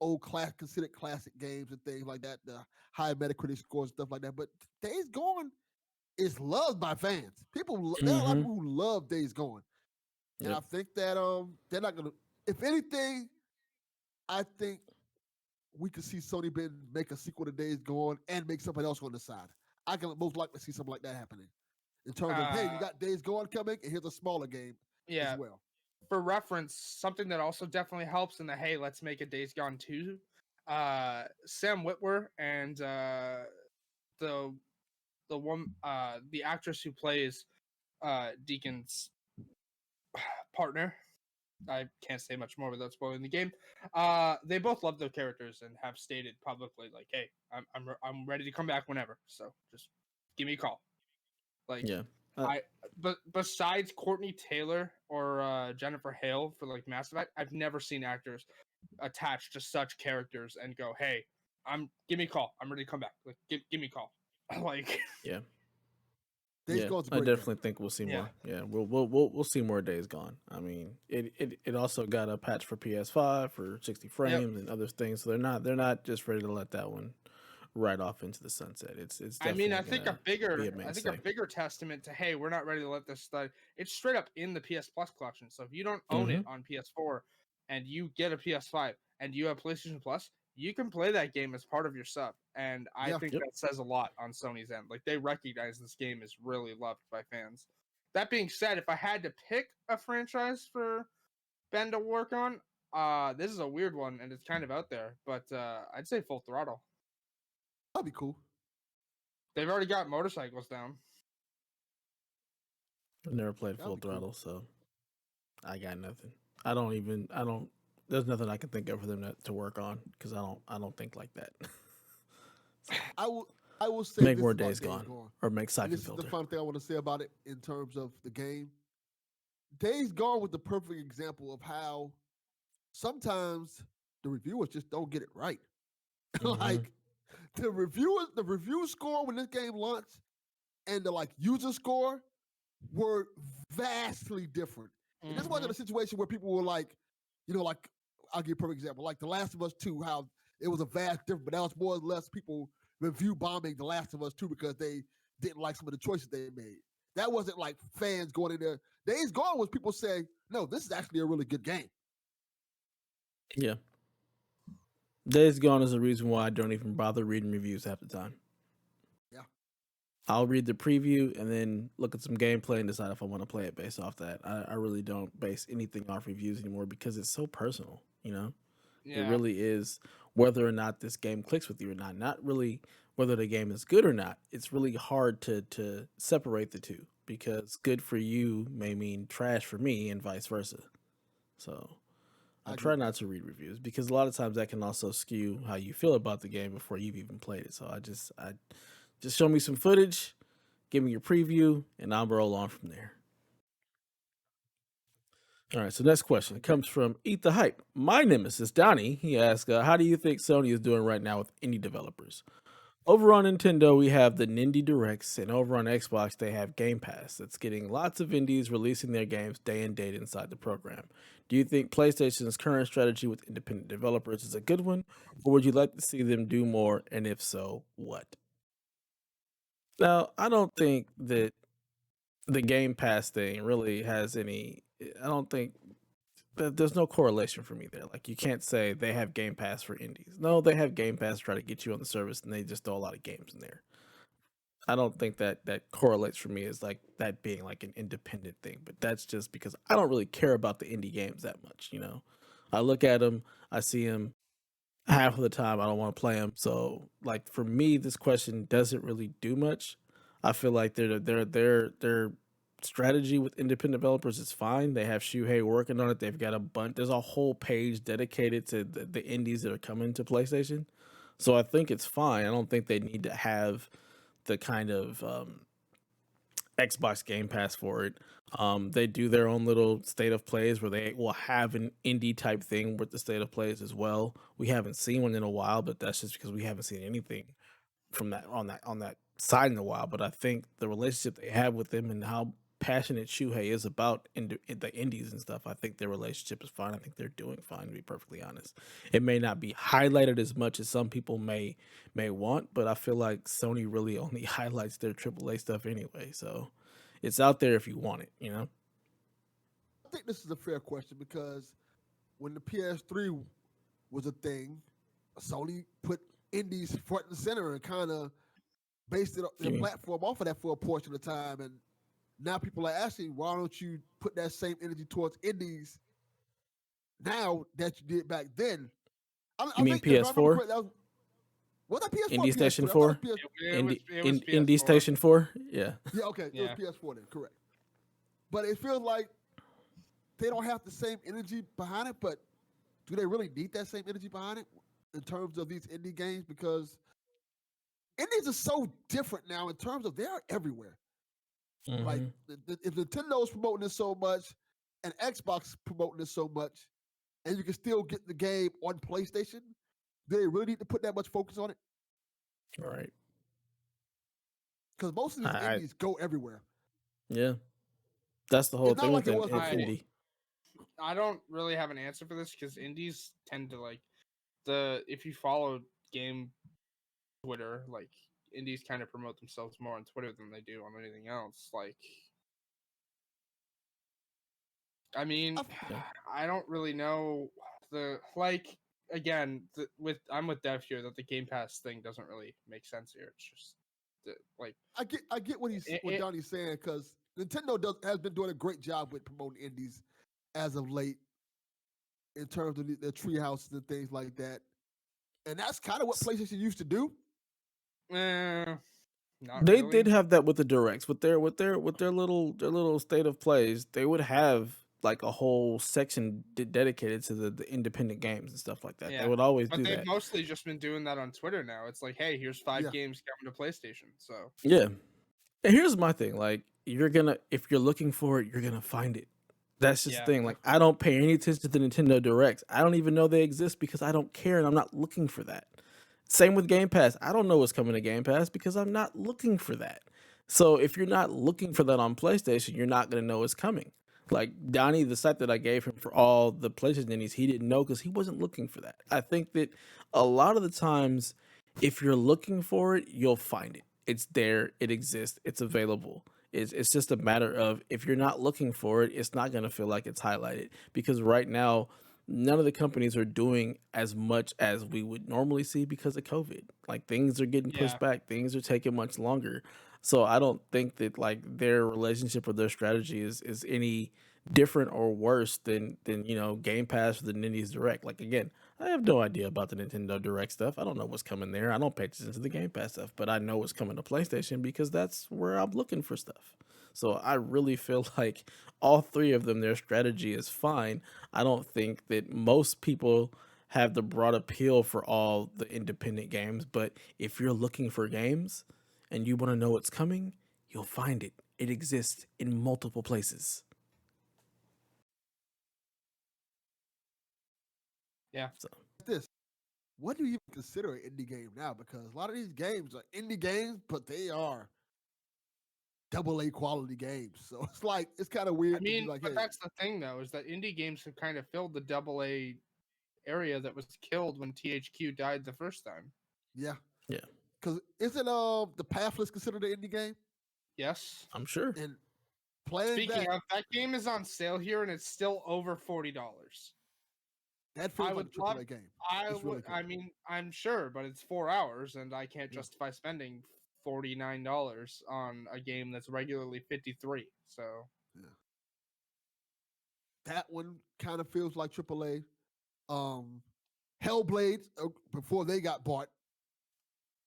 considered classic games and things like that, the high Metacritic scores and stuff like that. But Days Gone is loved by fans. There are a lot of Hmm. people who love Days Gone, and I Yep. think that they're not gonna. If anything, I think we could see Sony make a sequel to Days Gone and make something else on the side. I can most likely see something like that happening in terms of, hey, we uh, got Days Gone coming, and here's a smaller game as yeah. well. For reference, something that also definitely helps in the hey, let's make a Days Gone 2. Sam Witwer and the the actress who plays Deacon's partner. I can't say much more without spoiling the game. They both love their characters and have stated publicly, "Hey, I'm ready to come back whenever. So just give me a call." Like, Yeah. Uh, but besides Courtney Taylor or Jennifer Hale for Mass Effect, I've never seen actors attached to such characters and go, "Hey, give me a call. I'm ready to come back. Give me a call." like, yeah. Days Yeah, Gone's a I great game. definitely think we'll see yeah, more. Yeah, we'll see more Days Gone. I mean, it also got a patch for PS5 for 60 yep. frames and other things. So they're not just ready to let that one ride off into the sunset. It's I mean, definitely gonna be a I think a mainstay. bigger testament to, hey, we're not ready to let this slide. It's straight up in the PS Plus collection. So if you don't own Mm-hmm. it on PS4 and you get a PS5 and you have PlayStation Plus, you can play that game as part of your sub. And I Yeah, think Yep. that says a lot on Sony's end. They recognize this game is really loved by fans. That being said, if I had to pick a franchise for Ben to work on, this is a weird one and it's kind of out there, but I'd say Full Throttle. that'd be cool. They've already got motorcycles down. I've never played That'd Full be cool. Throttle, so I got nothing. I don't. There's nothing I can think of for them to work on because I don't think like that. So I will I will say make this more about Days Days Gone Gone, or make and Siphon this is the Filter. final thing I want to say about it in terms of the game. Days Gone was the perfect example of how sometimes the reviewers just don't get it right. Mm-hmm. like the review score when this game launched and the like user score were vastly different. And this wasn't a situation where people were like, like I'll give you a perfect example, like The Last of Us 2, how it was a vast difference, but that was more or less people review bombing The Last of Us 2 because they didn't like some of the choices they made. That wasn't like fans going in there. Days Gone was people saying, no, this is actually a really good game. Yeah. Days Gone is the reason why I don't even bother reading reviews half the time. Yeah. I'll read the preview and then look at some gameplay and decide if I want to play it based off that. I really don't base anything off reviews anymore because it's so personal, you know? It Yeah. really is whether or not this game clicks with you or not. Not really whether the game is good or not. It's really hard to separate the two because good for you may mean trash for me and vice versa. So I I try agree. not to read reviews because a lot of times that can also skew how you feel about the game before you've even played it. So I just show me some footage, give me your preview, and I'll roll on from there. All right, so next question comes from Eat the Hype. My nemesis, Donnie, he asks, how do you think Sony is doing right now with indie developers? Over on Nintendo, we have the Nindy Directs, and over on Xbox, they have Game Pass that's getting lots of indies releasing their games day and date inside the program. Do you think PlayStation's current strategy with independent developers is a good one, or would you like to see them do more, and if so, what? Now, I don't think that the Game Pass thing really has any. I don't think there's no correlation for me there. Like you can't say they have Game Pass for indies. No, they have Game Pass to try to get you on the service, and they just throw a lot of games in there. I don't think that correlates for me as like that being like an independent thing. But that's just because I don't really care about the indie games that much. I look at them, I see them half of the time. I don't want to play them. So like for me, this question doesn't really do much. I feel like their strategy with independent developers is fine. They have Shuhei working on it. They've got a bunch. There's a whole page dedicated to the indies that are coming to PlayStation. So I think it's fine. I don't think they need to have the kind of Xbox Game Pass for it. They do their own little state of plays where they will have an indie type thing with the state of plays as well. We haven't seen one in a while, but that's just because we haven't seen anything from that side in a while. But I think the relationship they have with them and how passionate Shuhei is about the indies and stuff, I think their relationship is fine. I think they're doing fine, to be perfectly honest. It may not be highlighted as much as some people may want, but I feel like Sony really only highlights their AAA stuff anyway. So it's out there if you want it. I think this is a fair question because when the PS3 was a thing, Sony put indies front and center and kind of based their You platform off of that for a portion of time. And now people are asking, why don't you put that same energy towards indies now that you did back then? you I mean think if I remember PS4? correctly, was that PS4 or Indie Station PS3? I thought 4? it was PS. It was Indie PS4. Station 4? Yeah. Yeah, okay, it was Yeah. PS4 then, correct. But it feels like they don't have the same energy behind it. But do they really need that same energy behind it in terms of these indie games? Because indies are so different now in terms of they are everywhere. Like Mm-hmm. if Nintendo's promoting this so much and Xbox promoting this so much, and you can still get the game on PlayStation, do they really need to put that much focus on it? All right. Because most of these I indies go everywhere. Yeah. That's the whole It's thing not with like it them was before. indie. I don't really have an answer for this because indies tend to like if you follow game Twitter, like indies kind of promote themselves more on Twitter than they do on anything else. Like, I mean, Yeah. I don't really know again I'm with Dev here that the Game Pass thing doesn't really make sense here. It's just like I get what it, Donnie's saying because Nintendo has been doing a great job with promoting indies as of late in terms of their tree houses and things like that. And that's kind of what PlayStation used to do. not They really. did have that with the directs, with their little state of plays. They would have like a whole section dedicated to the independent games and stuff like that. They Yeah, would always but do they've that. mostly just been doing that on Twitter now. It's like, hey, here's 5 Yeah. games coming to PlayStation. So Yeah. And here's my thing: like, if you're looking for it, you're gonna find it. That's just yeah, the thing. Like, I don't pay any attention to the Nintendo Directs. I don't even know they exist because I don't care, and I'm not looking for that. Same with Game Pass. I don't know what's coming to Game Pass because I'm not looking for that. So if you're not looking for that on PlayStation, you're not going to know it's coming. Like Donnie, the site that I gave him for all the PlayStation indies, he didn't know because he wasn't looking for that. I think that a lot of the times, if you're looking for it, you'll find it. It's there, it exists, it's available. It's just a matter of if you're not looking for it, it's not going to feel like it's highlighted because right now, none of the companies are doing as much as we would normally see because of COVID. Like things are getting Yeah. pushed back, things are taking much longer. So I don't think that like their relationship or their strategy is any different or worse than Game Pass or the Nindies Direct. Like again, I have no idea about the Nintendo Direct stuff. I don't know what's coming there. I don't pay attention to the Game Pass stuff, but I know what's coming to PlayStation because that's where I'm looking for stuff. So I really feel like all three of them, their strategy is fine. I don't think that most people have the broad appeal for all the independent games, but if you're looking for games and you want to know what's coming, you'll find it. It exists in multiple places. Yeah. So, This, what do you even consider an indie game now? Because a lot of these games are indie games, but they are double A quality games. So it's like it's kind of I weird to be mean, like, but hey, that's the thing though, is that indie games have kind of filled the double A area that was killed when THQ died the first time. yeah, yeah, because isn't the Pathless considered an indie game? Yes. I'm sure. And playing Speaking that, of, that game is on sale here and it's still over $40. that I feels like would a love. AAA game. I It's would. really cool. I mean, I'm sure, but it's 4 hours, and I can't Yeah, justify spending $49 on a game that's regularly 53. So yeah. That one kind of feels like AAA. Um, Hellblade before they got bought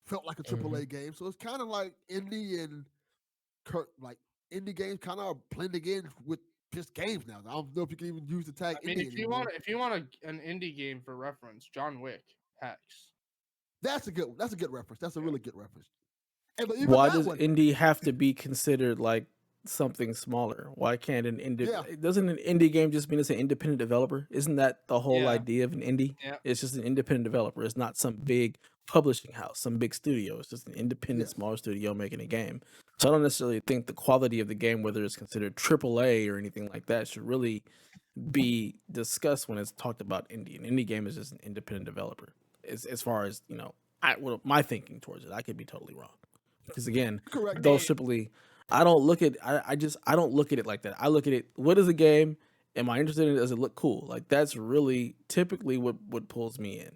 felt like a Hmm. AAA game. So it's kind of like indie and like indie games kind of blending in with just games now. I don't know if you can even use the tag I mean, indie anymore. if you want an indie game for reference, John Wick, Hex. That's a good one. That's a good reference. That's a Yeah. really good reference. And but even Why that does one, indie have to be considered like something smaller? Why can't an yeah, indie doesn't an indie game just mean it's an independent developer? Isn't that the whole Yeah. idea of an indie? Yeah. It's just an independent developer. It's not some big publishing house, some big studio. It's just an independent yes, smaller studio making a game. So I don't necessarily think the quality of the game, whether it's considered AAA or anything like that, should really be discussed when it's talked about indie. An indie game is just an independent developer. As far as my thinking towards it, I could be totally wrong. Because again, correct. I those mean, AAA, I don't look at I don't look at it like that. I look at it. What is a game? Am I interested in it? Does it look cool? Like that's really typically what pulls me in.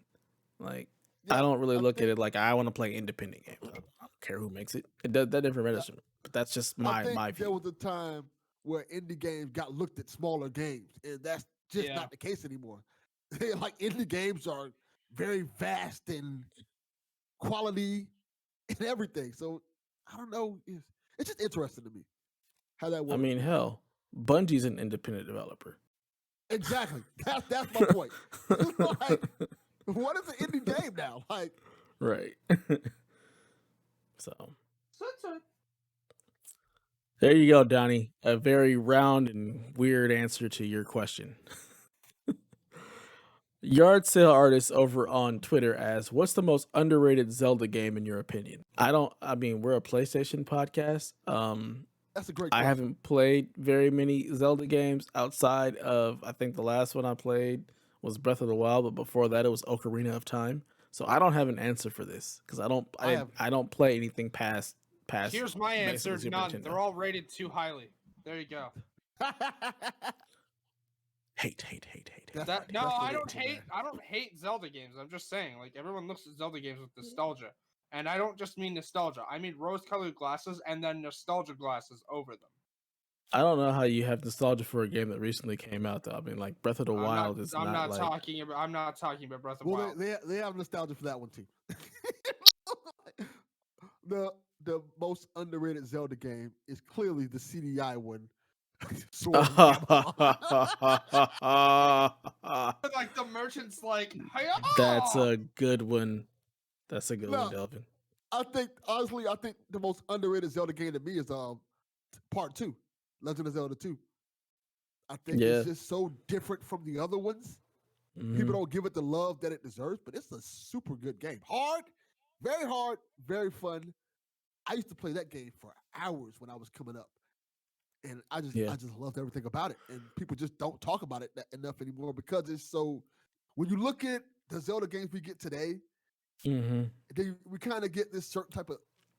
Like I Yeah, don't really I look at think it like I want to play independent games. I don't care who makes it. It does that different yeah, register. But that's just I my think my there view. was a time where indie games got looked at smaller games, and that's just yeah. not the case anymore. Like indie games are very vast and quality and everything. So I don't know. It's just interesting to me how that I works. mean, hell, Bungie's an independent developer. Exactly. That's my point. Like, what is an indie game now? Like, Right. So So it's a there you go, Donnie. A very round and weird answer to your question. Yard sale artist over on Twitter asks, "What's the most underrated Zelda game in your opinion?" I don't. I mean, we're a PlayStation podcast. that's a great I question. haven't played very many Zelda games outside of I think the last one I played was Breath of the Wild, but before that it was Ocarina of Time. So I don't have an answer for this because I have I don't play anything past Here's my basically answer. Super None. Nintendo. They're all rated too highly. There you go. Hate, hate, hate, hate, hate, That hate, no, hate. that's the I hate don't too, man. hate. I don't hate Zelda games. I'm just saying, like everyone looks at Zelda games with nostalgia, and I don't just mean nostalgia. I mean rose-colored glasses and then nostalgia glasses over them. I don't know how you have nostalgia for a game that recently came out though. I mean, like Breath of the I'm not. Wild is I'm not not like talking about. I'm not talking about Breath of Well, Wild. they have nostalgia for that one too. the the most underrated Zelda game is clearly the CDI one, Sword and Hammer. Like the merchant's like, hey, That's a good one. That's a good one, No, Delvin. I think honestly, I think the most underrated Zelda game to me is Part Two, Legend of Zelda Two. I think it's Yeah. just so different from the other ones People Mm-hmm. don't give it the love that it deserves, but it's a super good game. Hard, very fun. I used to play that game for hours when I was coming up, and Yeah. I just loved everything about it. And people just don't talk about it enough anymore because it's so. When you look at the Zelda games we get today, Mm-hmm. we kind of get this certain type of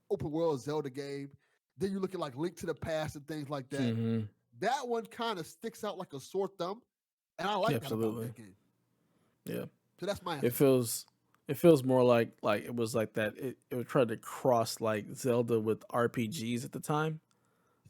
open world Zelda game. Then you look at like Link to the Past and things like that. Mm-hmm. That one kind of sticks out like a sore thumb, and I like that about Absolutely. that game. Yeah. So that's my It answer for it. feels it feels more like it was like that. It would try to cross like Zelda with RPGs at the time.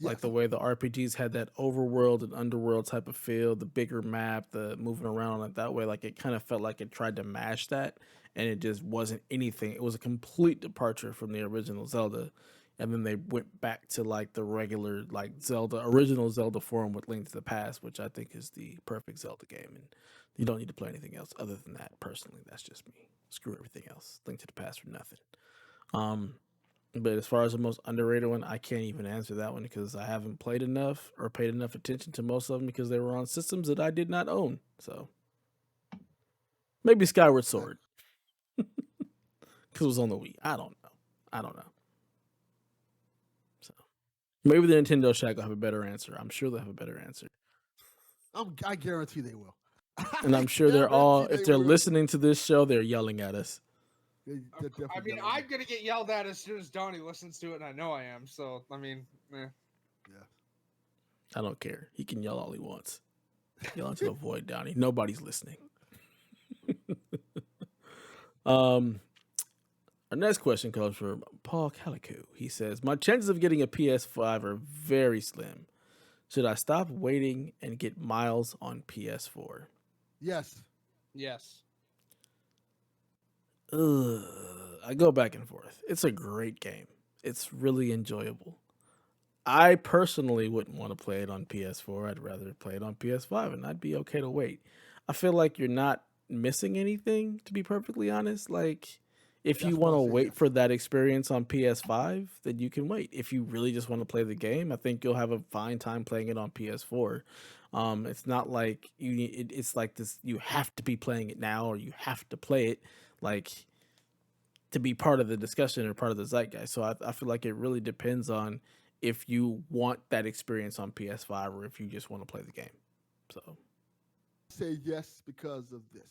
Like the Yes, way the RPGs had that overworld and underworld type of feel, the bigger map, the moving around like that way. Like it kind of felt like it tried to mash that, and it just wasn't anything. It was a complete departure from the original Zelda, and then they went back to like the regular like Zelda original Zelda form with Link to the Past, which I think is the perfect Zelda game, and you don't need to play anything else other than that. Personally, that's just me. Screw everything else. Link to the Past for nothing. Um, but as far as the most underrated one, I can't even answer that one because I haven't played enough or paid enough attention to most of them because they were on systems that I did not own. So maybe Skyward that, Sword because it was on the Wii. I don't know. I don't know. So maybe the Nintendo Shack will have a better answer. I'm sure they'll have a better answer. I guarantee they will. And I I'm sure they're all, guarantee if they they're will. listening to this show, they're yelling at us. They're I definitely mean, yelling at me. I'm gonna get yelled at as soon as Donnie listens to it, and I know I am. So, I mean, Yeah. I don't care. He can yell all he wants. Yell into the void, Downey. Nobody's listening. Um, Our next question comes from Paul Calico. He says, my chances of getting a PS5 are very slim. Should I stop waiting and get Miles on PS4? Yes. yes. Ugh, I go back and forth. It's a great game. It's really enjoyable. I personally wouldn't want to play it on PS4. I'd rather play it on PS5, and I'd be okay to wait. I feel like you're not missing anything, to be perfectly honest. Like, if you That's want why I to say wait yes. for that experience on PS5, then you can wait. If you really just want to play the game, I think you'll have a fine time playing it on PS4. It's not like it's like this. You have to be playing it now, or you have to play it. Like to be part of the discussion or part of the zeitgeist. So I feel like it really depends on if you want that experience on PS5 or if you just want to play the game. So I say yes because of this.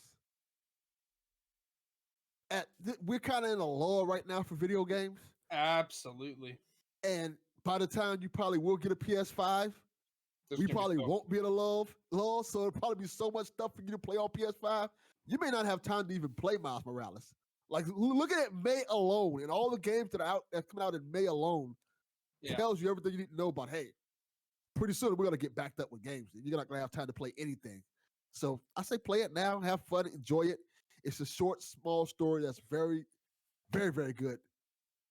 We're kind of in a lull right now for video games, Absolutely. and by the time you probably will get a PS5, There's we gonna be probably so. won't be in a lull. So it'll probably be so much stuff for you to play on PS5. You may not have time to even play Miles Morales. Like looking at May alone and all the games that are out that come out in May alone Yeah. tells you everything you need to know about. Hey, pretty soon we're gonna get backed up with games. And you're not gonna have time to play anything. So I say play it now, have fun, enjoy it. It's a short, small story that's very good.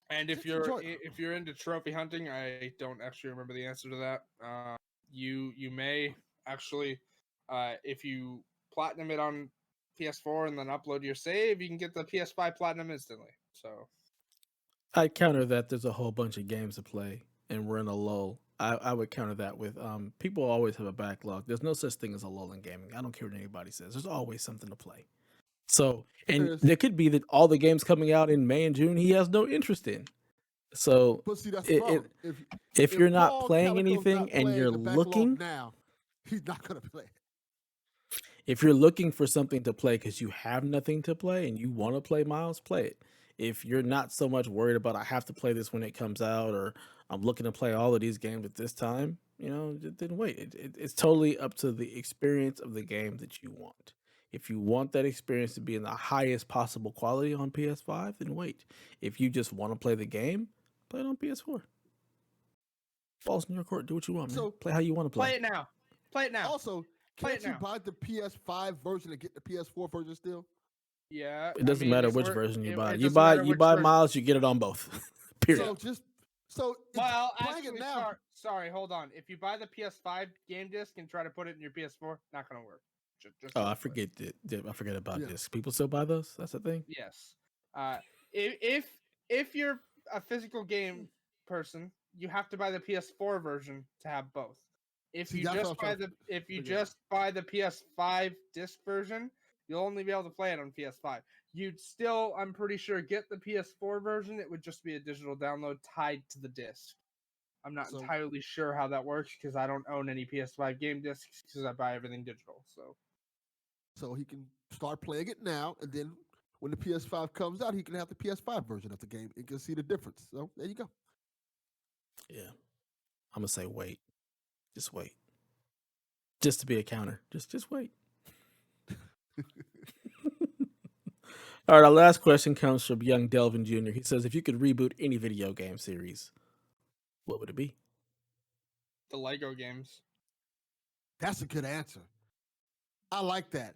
And Just enjoy it. if you're into trophy hunting, I don't actually remember the answer to that. You may actually, if you platinum it on PS4 and then upload your save, you can get the PS5 platinum instantly. So I counter that there's a whole bunch of games to play and we're in a lull. I would counter that with people always have a backlog. There's no such thing as a lull in gaming. I don't care what anybody says. There's always something to play. So, and There's, there could be that all the games coming out in May and June he has no interest in. So, but see, that's the it problem. if If you're not Paul playing Calico's anything not and you're playing the backlog looking, now, he's not gonna play it. if you're looking for something to play because you have nothing to play and you want to play Miles, play it. If you're not so much worried about I have to play this when it comes out or I'm looking to play all of these games at this time, then wait. It's totally up to the experience of the game that you want. If you want that experience to be in the highest possible quality on PS5, then wait. If you just want to play the game, play it on PS4. Balls in your court. Do what you want, man. So Play how you want to play. play it now. Play it now. also, Play can't it you now. buy the PS5 version and get the PS4 version still? Yeah, It I doesn't mean, matter if which we're, version you buy. it You doesn't buy matter you which buy version. Miles, you get it on both. Period. So Well, playing it actually, now. sorry, hold on. If you buy the PS5 game disc and try to put it in your PS4, not gonna work. Just Oh, real I quick. forget I forget about Yeah. this. People still buy those? That's the thing. Yes. Uh, if you're a physical game person, you have to buy the PS4 version to have both. See, that's what I'm trying to If you figure out. just buy the PS5 disc version, You'll only be able to play it on PS5. You'd still, I'm pretty sure, get the PS4 version. It would just be a digital download tied to the disc. I'm not So- entirely sure how that works because I don't own any PS5 game discs because I buy everything digital. So he can start playing it now, and then when the PS5 comes out, he can have the PS5 version of the game and can see the difference. So there you go. Yeah. I'm gonna say wait. Just wait. Just to be a counter. Just wait. All right, our last question comes from young Delvin Jr. He says, if you could reboot any video game series, what would it be? The Lego games. That's a good answer. I like that.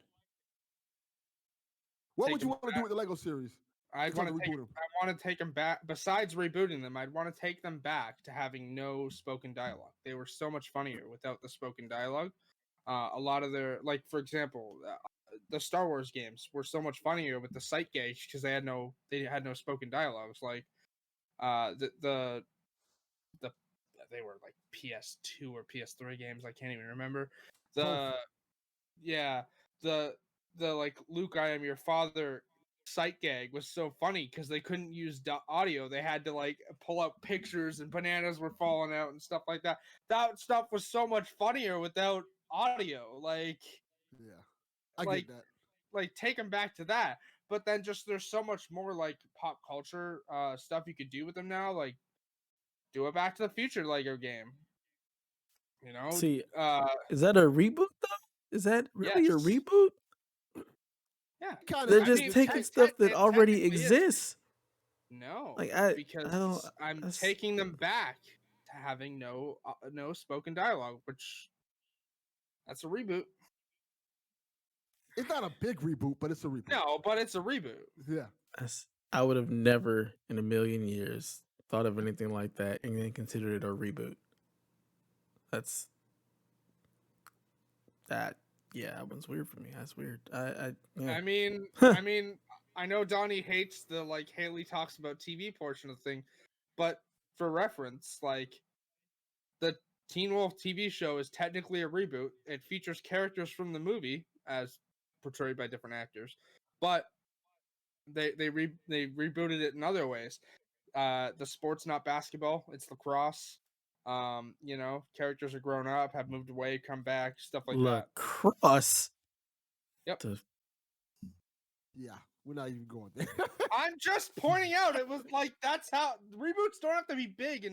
What Take would you them want to do with the Lego series? I'd in want terms to of take. rebooting? I want to take them back. Besides rebooting them, I'd want to take them back to having no spoken dialogue. They were so much funnier without the spoken dialogue. A lot of their, like for example, the Star Wars games were so much funnier with the sight gauge because they had no spoken dialogues. Like the they were like PS2 or PS3 games. I can't even remember. The yeah the like Luke, I am your father sight gag was so funny because they couldn't use audio. They had to like pull out pictures and bananas were falling out and stuff like that. That stuff was so much funnier without audio. Yeah, I Like get that. take them back to that. But then just there's so much more like pop culture stuff you could do with them now. Like do a Back to the Future Lego game. You know, See, is that a reboot though? Is that really a yes, reboot? yeah. Kind They're of. I just mean, taking stuff that it already technically is. exists. No, Like I don't. because I'm taking them back to having no spoken dialogue, which that's a reboot. It's not a big reboot, but it's a reboot. No, but it's a reboot. Yeah. I would have never in a million years thought of anything like that and then considered it a reboot. That's that. Yeah, that one's weird for me. That's weird. Yeah. I mean, I know Donnie hates the like Haley talks about TV portion of the thing, but for reference, like the Teen Wolf TV show is technically a reboot. It features characters from the movie as portrayed by different actors, but they rebooted it in other ways. The sport's not basketball; it's lacrosse. You know, characters are grown up, have moved away, come back, stuff like that. Lacrosse. Yep. Yeah. We're not even going there. I'm just pointing out it was like that's how reboots don't have to be big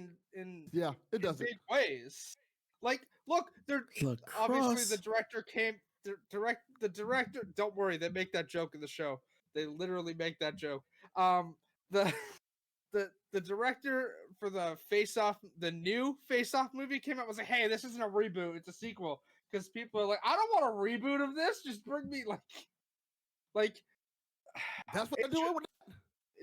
Yeah, it in doesn't. big ways. Like, look, they're obviously the Lacrosse. director came. The director. Don't worry, they make that joke in the show. They literally make that joke. The the director for the Face Off, the new Face Off movie came out was like, hey, this isn't a reboot, it's a sequel. Because people are like, I don't want a reboot of this. Just bring me like. That's what they're doing with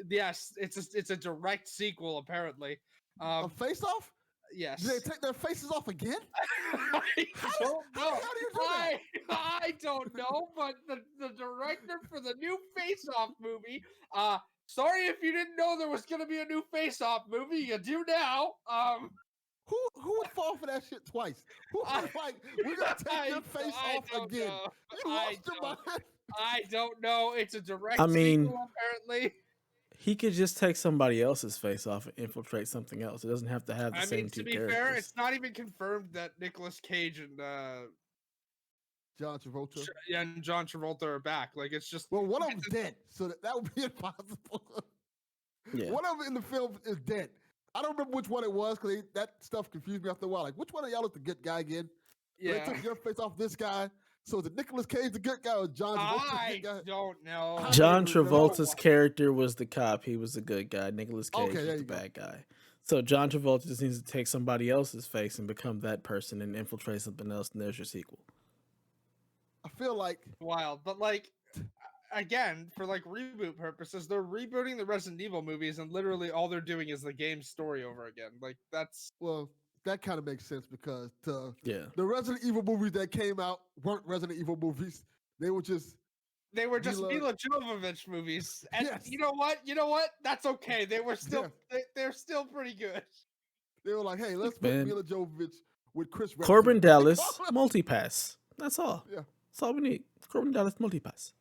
Yes, it's a direct sequel apparently. a face off? Yes. Do they take their faces off again? I don't know. How do you do that? I don't know, but the director for the new Face Off movie, sorry if you didn't know there was gonna be a new Face Off movie, you do now. Who would fall for that shit twice? Who was like, we're gonna take your face off again? Know. You lost your mind. I don't know. It's a direct I mean, sequel, apparently. he could just take somebody else's face off and infiltrate something else. It doesn't have to have the I same mean, two to be characters. fair, it's not even confirmed that Nicolas Cage and John Travolta. and John Travolta are back. Like it's just Well, one of them's dead, so that would be impossible. Yeah. One of them in the film is dead. I don't remember which one it was because that stuff confused me after a while. Like, which one of y'all is the good guy again? So yeah. they took your face off this guy. So is it Nicolas Cage the good guy or John Travolta the good guy? I don't know. I John don't even know. Travolta's character was the cop. He was the good guy. Nicolas Cage Okay, there was you the go. bad guy. So John Travolta just needs to take somebody else's face and become that person and infiltrate something else, and there's your sequel. I feel like Wild, but like again, for like reboot purposes, they're rebooting the Resident Evil movies, and literally all they're doing is the game story over again. Like that's well, that kind of makes sense because Yeah. the Resident Evil movies that came out weren't Resident Evil movies. They were just They were just Mila- Mila Jovovich movies, and Yes. you know what? That's okay. They were still they're still pretty good. they were like, hey, let's Man. put Mila Jovovich with Chris Redfield. Corbin That's what they Dallas call him. multipass. That's all. Yeah. That's all we need. Corbin Dallas multipass.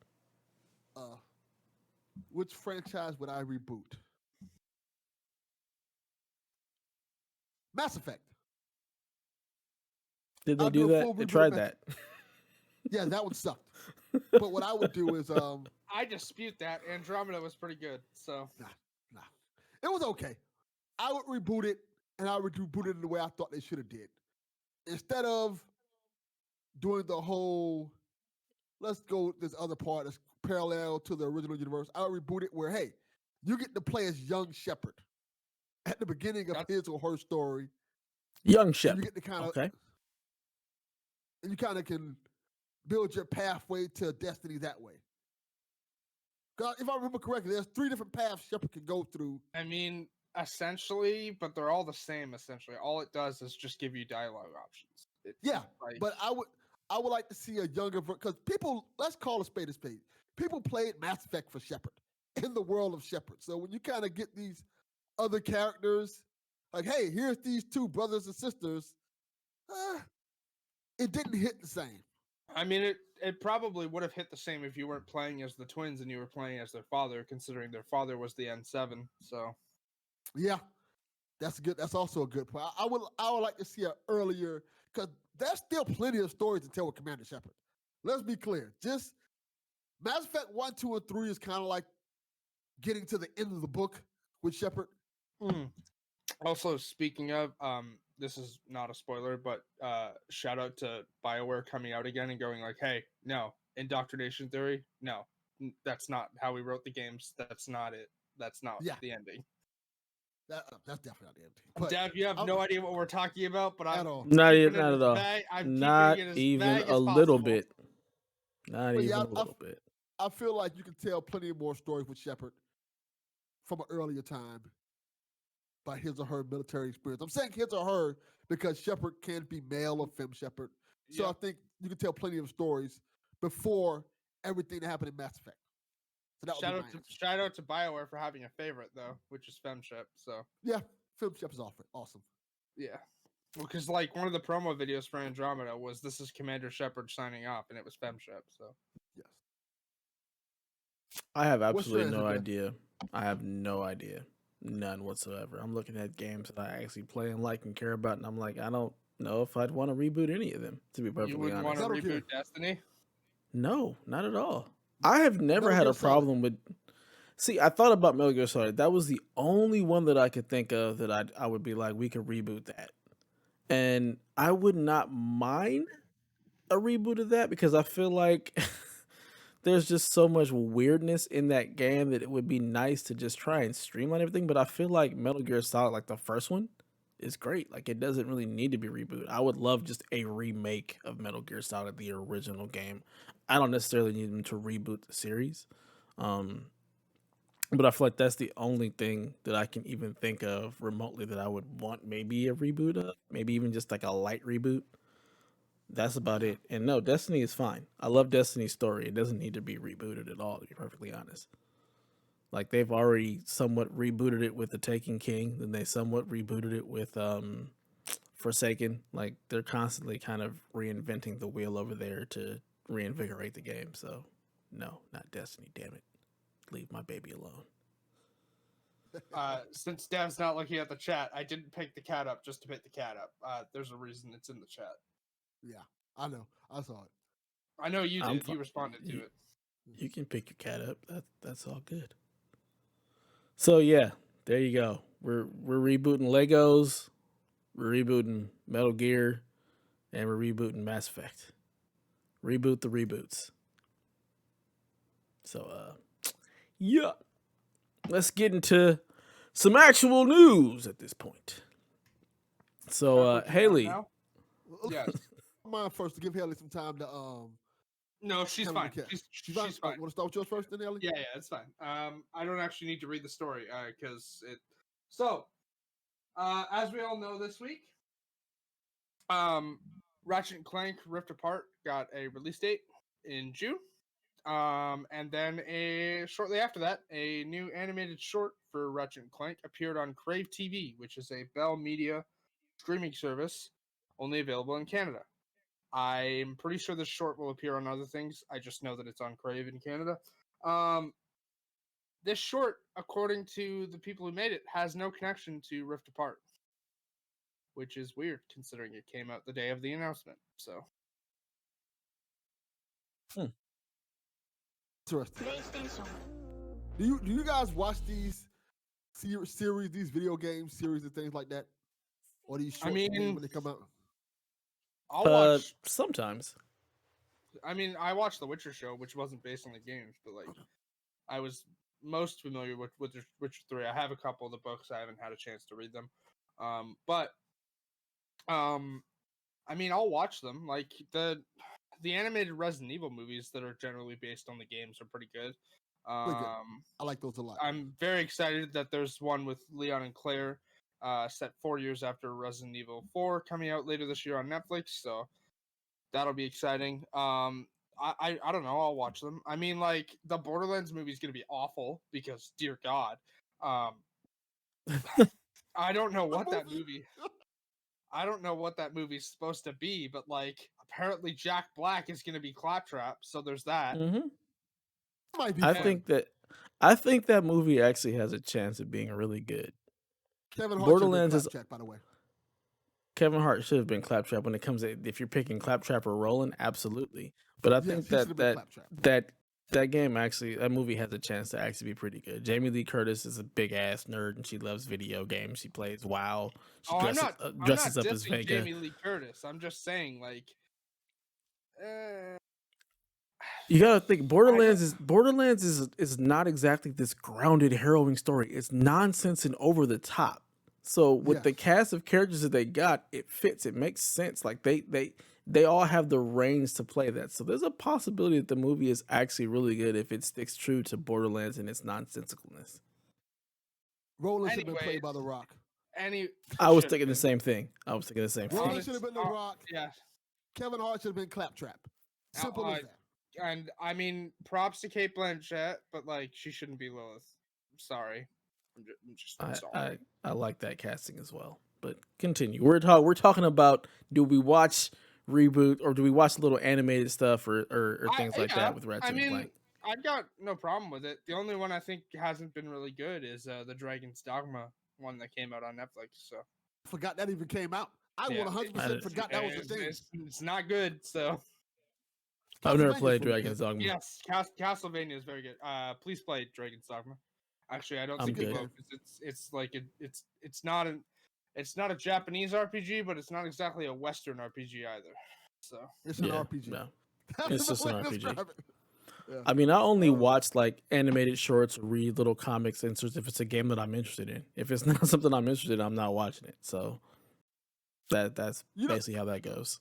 Uh, which franchise would I reboot? Mass Effect. Did they I'll do do a full that? They reboot of tried Mass. that. Yeah, that one sucked. But what I would do is I dispute that. Andromeda was pretty good. So nah, nah. It was okay. I would reboot it, and I would reboot it in the way I thought they should have did. Instead of doing the whole, let's go with this other part that's parallel to the original universe, I would reboot it where, hey, you get to play as young Shepard at the beginning of That's- his or her story, Young and Shep. you get to kind of, Okay. and you kind of can build your pathway to destiny that way. 'Cause if I remember correctly, there's 3 different paths Shepard can go through. I mean, essentially, but they're all the same. Essentially, all it does is just give you dialogue options. It's Yeah, like, but I would like to see a younger because people, let's call a spade a spade. People played Mass Effect for Shepard in the world of Shepard. So when you kind of get these other characters, like, hey, here's these 2 brothers and sisters, it didn't hit the same. I mean, it probably would have hit the same if you weren't playing as the twins and you were playing as their father, considering their father was the N7. So Yeah, that's good. That's also a good point. I would like to see an earlier because there's still plenty of stories to tell with Commander Shepard. Let's be clear. Just Mass Effect 1, 2, and 3 is kind of like getting to the end of the book with Shepard. Also, speaking of, this is not a spoiler, but shout out to BioWare coming out again and going like, "Hey, no, indoctrination theory, no, that's not how we wrote the games. That's not it. That's not Yeah. the ending." That's definitely not the ending. But Dev, you have no idea what we're talking about, but at I'm all. Not keeping it not as at all. vague. I'm Not keeping it as even vague a as little possible. bit. Not But even yeah, a little bit. I feel like you can tell plenty more stories with Shepard from an earlier time by his or her military experience. I'm saying his or her because Shepard can be male or femme Shepard. So I Yep. think you can tell plenty of stories before everything that happened in Mass Effect. So that would be my answer. Shout out to BioWare for having a favorite though, which is Femship. So Yeah, femme Shepard's awesome. yeah. Well, because like one of the promo videos for Andromeda was this is Commander Shepard signing off, and it was Femship. So Yes. I have What's your absolutely no answer, Jeff? idea. I have no idea. None whatsoever. I'm looking at games that I actually play and like and care about, and I'm like, I don't know if I'd want to reboot any of them, to be you perfectly wouldn't want honest. to I don't care. reboot Destiny? No, not at all. I have never Metal had Gear a Solid. problem with. See, I thought about Metal Gear Solid. That was the only one that I could think of that I would be like, we could reboot that, and I would not mind a reboot of that because I feel like there's just so much weirdness in that game that it would be nice to just try and streamline everything. But I feel like Metal Gear Solid, like the first one, is great. Like it doesn't really need to be rebooted. I would love just a remake of Metal Gear Solid, the original game. I don't necessarily need them to reboot the series. Um, but I feel like that's the only thing that I can even think of remotely that I would want maybe a reboot of. Maybe even just like a light reboot. That's about Yeah. it. And no, Destiny is fine. I love Destiny's story. It doesn't need to be rebooted at all, to be perfectly honest. Like they've already somewhat rebooted it with The Taken King, then they somewhat rebooted it with Forsaken. Like they're constantly kind of reinventing the wheel over there to reinvigorate the game. So no, not Destiny, damn it. Leave my baby alone. Since Dev's not looking at the chat, I didn't pick the cat up just to pick the cat up. There's a reason it's in the chat. Yeah, I know. I saw it. I know you I'm did. fi- You responded to you, it. you can pick your cat up. That's all good. So yeah, there you go. We're rebooting Legos, we're rebooting Metal Gear, and we're rebooting Mass Effect. Reboot the reboots. So yeah. Let's get into some actual news at this point. So That's what you want Haley, now? Yes. Mine first to give Haley some time to No, she's handle fine. the cat. She's fine. fine. You want to start with yours first, then, Haley? Yeah, it's fine. I don't actually need to read the story because it. So, as we all know, this week, Ratchet and Clank Rift Apart got a release date in June. And then shortly after that, a new animated short for Ratchet and Clank appeared on Crave TV, which is a Bell Media streaming service only available in Canada. I'm pretty sure this short will appear on other things. I just know that it's on Crave in Canada. This short, according to the people who made it, has no connection to Rift Apart, which is weird considering it came out the day of the announcement. So Interesting. Do you guys watch these series, these video game series and things like that, or these I short games mean, when they come out? I'll watch. Sometimes. I mean, I watched The Witcher show, which wasn't based on the games, but like, I was most familiar with Witcher 3. I have a couple of the books. I haven't had a chance to read them, but I mean, I'll watch them. Like the animated Resident Evil movies that are generally based on the games are pretty good. Really good. I like those a lot. I'm very excited that there's one with Leon and Claire, set 4 years after Resident Evil 4 coming out later this year on Netflix. So that'll be exciting. I don't know. I'll watch them. I mean, like the Borderlands movie is gonna be awful because, dear God, I don't know what that movie. I don't know what that movie's supposed to be, but like apparently Jack Black is gonna be Claptrap, so there's that. Mm-hmm. Might be I funny. think that movie actually has a chance of being really good. Kevin Hart should have been Borderlands is Claptrap, by the way. Kevin Hart should have been Claptrap when it comes to, if you're picking Claptrap or Roland, absolutely. But I Yes, think he should have that been that Claptrap. that that game actually, that movie has a chance to actually be pretty good. Jamie Lee Curtis is a big ass nerd and she loves video games. She plays WoW. She I'm not dresses up as dissing Vega. Jamie Lee Curtis. I'm just saying, like, You gotta think Borderlands is not exactly this grounded, harrowing story. It's nonsense and over the top. So with the Yes. cast of characters that they got, it fits. It makes sense. Like they all have the reins to play that. So there's a possibility that the movie is actually really good if it sticks true to Borderlands and its nonsensicalness. Roland should have been played by The Rock. I was thinking the same thing. Roland should have been The Rock. Yeah. Kevin Hart should have been Claptrap. Simple as that. And I mean, props to Kate Blanchett, but like, she shouldn't be Lilith. I'm sorry. I'm sorry. I like that casting as well. But continue. We're talking about, do we watch reboot or do we watch little animated stuff or things like that with Ratchet and Clank? I've got no problem with it. The only one I think hasn't been really good is the Dragon's Dogma one that came out on Netflix. So forgot that even came out. I 100% forgot that was a thing. It's not good. So I've never played Dragon's Dogma. Yes, Castlevania is very good. Please play Dragon's Dogma. Actually, I don't think you will, because it's like it's not a Japanese RPG, but it's not exactly a Western RPG either. So it's an RPG. No. It's just an RPG. Yeah. I mean, I only watch like animated shorts or read little comics inserts if it's a game that I'm interested in. If it's not something I'm interested in, I'm not watching it. So that's basically how that goes.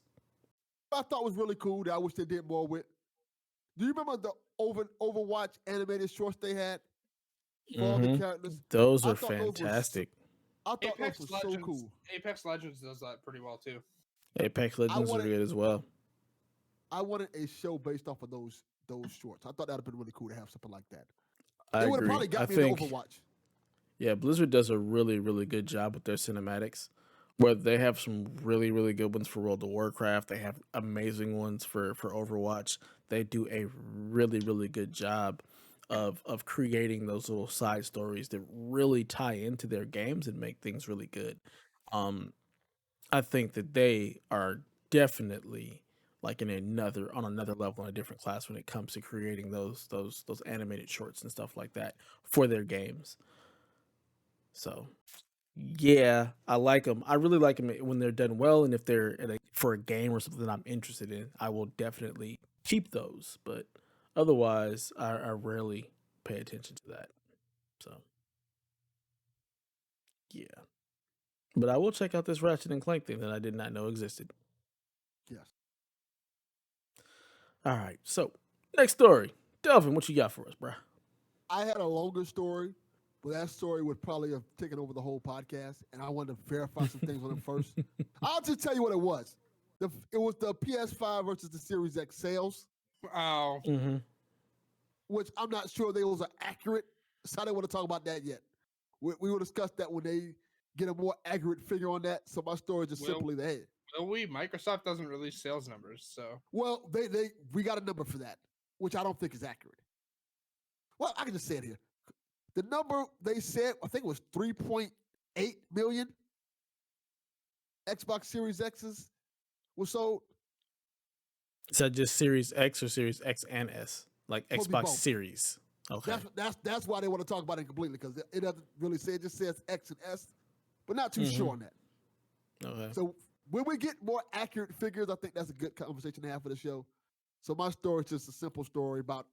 I thought was really cool that I wish they did more with. Do you remember the Overwatch animated shorts they had for all the characters? Those are fantastic. I thought Apex those were so cool. Apex Legends does that pretty well too. Apex Legends are good as well. I wanted a show based off of those shorts. I thought that'd have been really cool to have something like that. I it would have probably got me into Overwatch. Yeah, Blizzard does a really, really good job with their cinematics. Where they have some really, really good ones for World of Warcraft. They have amazing ones for Overwatch. They do a really, really good job of creating those little side stories that really tie into their games and make things really good. I think that they are definitely like on another level, in a different class when it comes to creating those animated shorts and stuff like that for their games. So yeah, I like them. I really like them when they're done well, and if they're for a game or something that I'm interested in, I will definitely keep those. But otherwise, I rarely pay attention to that. So yeah, but I will check out this Ratchet and Clank thing that I did not know existed. Yes. All right, so next story, Delvin, what you got for us, bruh? I had a longer story. But that story would probably have taken over the whole podcast, and I wanted to verify some things on it first. I'll just tell you what it was. It was the PS5 versus the Series X sales. Oh. Mm-hmm. Which I'm not sure those are accurate, so I don't want to talk about that yet. We will discuss that when they get a more accurate figure on that. So my story is just simply that. Will we? Microsoft doesn't release sales numbers, so. Well, we got a number for that, which I don't think is accurate. Well, I can just say it here. The number they said, I think it was 3.8 million Xbox Series X's were sold. Is that just Series X or Series X and S? Like Supposed to be Xbox both. Series. Okay. That's why they want to talk about it completely because it doesn't really say. It just says X and S, but not too sure on that. Okay. So when we get more accurate figures, I think that's a good conversation to have for the show. So my story is just a simple story about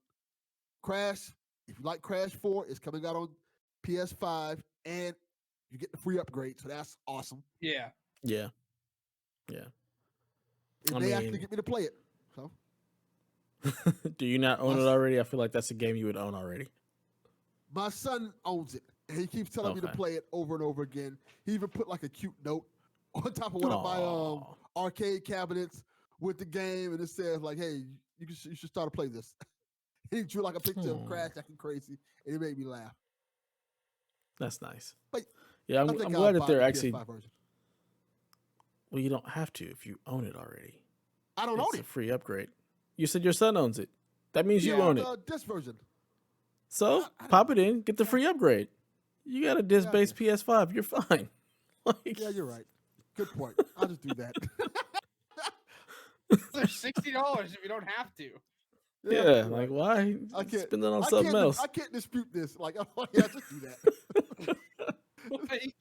Crash. If you like Crash 4, it's coming out on PS5 and you get the free upgrade. So that's awesome. Yeah. Yeah. Yeah. And I they actually mean, get me to play it. So do you not own my, it already? I feel like that's a game you would own already. my son owns it. And he keeps telling me to Okay. play it over and over again. He even put like a cute note on top of one of my Aw. arcade cabinets with the game, and it says like, "Hey, you should start to play this." He drew like a picture of Crash acting crazy, and it made me laugh. That's nice. But Yeah, I I'm, think I'm I'll glad that buy they're the actually. PS5 version. Well, you don't have to if you own it already. I don't It's own a it. free upgrade. You said your son owns it. That means He you owns own it. this version. So I pop didn't. it in, get the free upgrade. You got a Yeah, I disc-based guess. PS5. You're fine. Like, Yeah, you're right. Good point. I'll just do that. They're $60 if you don't have to. Yeah, yeah, you're like right. why I can't. spend it on I something can't. else? I can't dispute this. Like, oh yeah, just do that. like,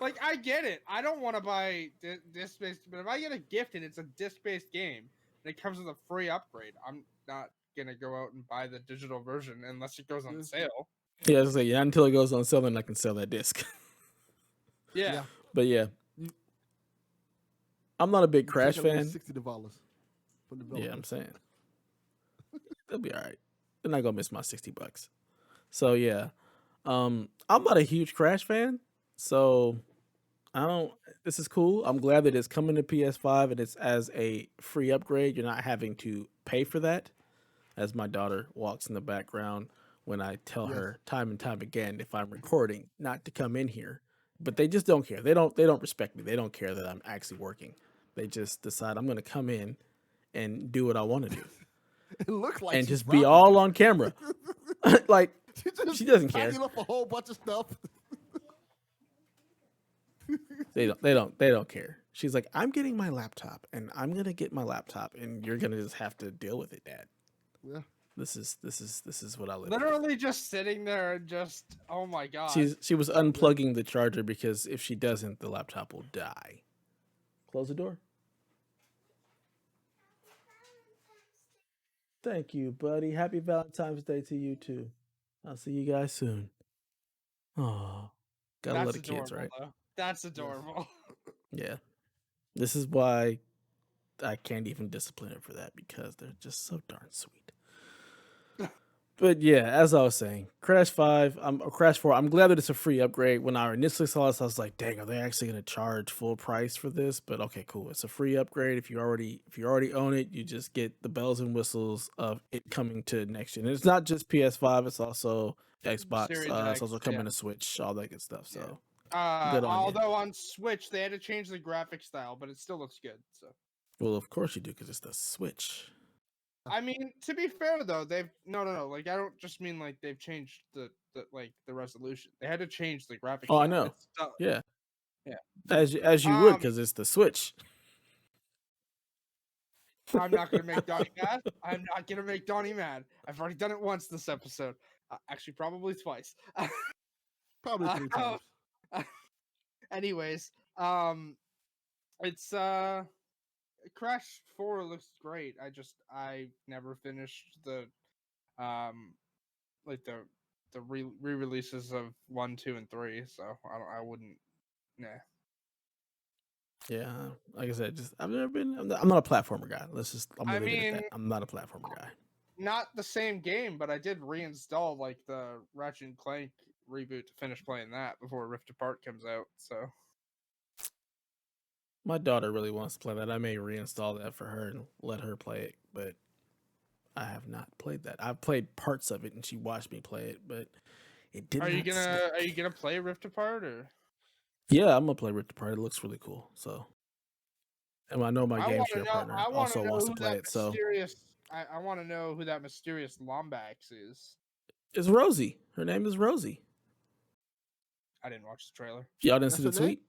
like I get it. I don't want to buy disc based, but if I get a gift and it's a disc based game and it comes with a free upgrade, I'm not gonna go out and buy the digital version unless it goes on Yeah. sale. Yeah, I was like, yeah, until it goes on sale, then I can sell that disc. Yeah. Yeah. But yeah, You, I'm not a big you Crash take a little fan. $60 from the Yeah, I'm developers. saying they'll be all right. They're not gonna miss my $60. So yeah, I'm not a huge Crash fan. So I don't. This is cool. I'm glad that it's coming to PS5 and it's as a free upgrade. You're not having to pay for that. As my daughter walks in the background when I tell Yes. her time and time again if I'm recording not to come in here. But they just don't care. They don't respect me. They don't care that I'm actually working. They just decide I'm going to come in and do what I want to do It looks like and she's just be robbing all you. on camera. Like She just she doesn't care. packing up a whole bunch of stuff. They don't care. She's like, I'm getting my laptop and I'm going to get my laptop and you're going to just have to deal with it, Dad. Yeah. This is what I live. Literally just sitting there and just, oh my god. She was unplugging the charger because if she doesn't, the laptop will die. Close the door. Thank you, buddy. Happy Valentine's Day to you too. I'll see you guys soon. Oh, gotta That's love the kids, adorable, right? though. That's Yes. adorable. Yeah. This is why I can't even discipline her for that because they're just so darn sweet. But yeah, as I was saying, Crash 5, Crash 4, I'm glad that it's a free upgrade. When I initially saw this, I was like, dang, are they actually gonna charge full price for this? But okay, cool. It's a free upgrade. If you already own it, you just get the bells and whistles of it coming to next gen. And it's not just PS5, it's also Xbox, Series it's X, also yeah. coming to Switch, all that good stuff. Yeah. So good on you. Although on Switch they had to change the graphic style, but it still looks good. So Well, of course you do, because it's the Switch. I mean, to be fair though, they've no. Like I don't just mean like they've changed the resolution. They had to change the graphic Oh, I style. know. It's still, Yeah. yeah. As you would, because it's the Switch. I'm not gonna make Donnie mad. I'm not gonna make Donnie mad. I've already done it once this episode. Actually, probably twice. Probably 3 times. Anyways, it's Crash 4 looks great. I never finished the like the re-releases of 1, 2, and 3, so I wouldn't. Nah. Yeah, like I said, just I've never been. I'm not a platformer guy. I'm I gonna leave it at that. mean, I'm not a platformer guy. not the same game, but I did reinstall like the Ratchet and Clank reboot to finish playing that before Rift Apart comes out. So My daughter really wants to play that. I may reinstall that for her and let her play it, but I have not played that. I've played parts of it, and she watched me play it, but it did are you not. gonna play Rift Apart or? Yeah, I'm gonna play Rift Apart. It looks really cool. So, and I know my I game want to share know. partner I want also to know wants to who play that it. So mysterious. I want to know who that mysterious Lombax is. It's Rosie. Her name is Rosie. I didn't watch the trailer. Y'all didn't That's see her the name? tweet?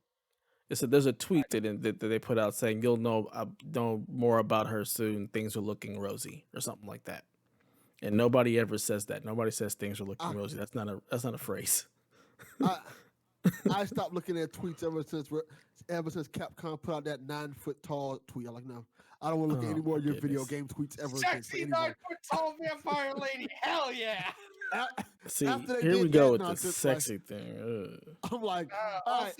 It said there's a tweet that they put out saying you'll know more about her soon. Things are looking rosy or something like that. And nobody ever says that. Nobody says things are looking I, rosy. That's not a phrase. I I stopped looking at tweets ever since Capcom put out that 9 foot tall tweet. I'm like, no, I don't want to look at any Oh more my of your video goodness. game tweets ever again for Sexy anybody. 9 foot tall vampire lady. Hell yeah. See, After they here we did go that with the nonsense, like sexy thing. Ugh. I'm like, all right,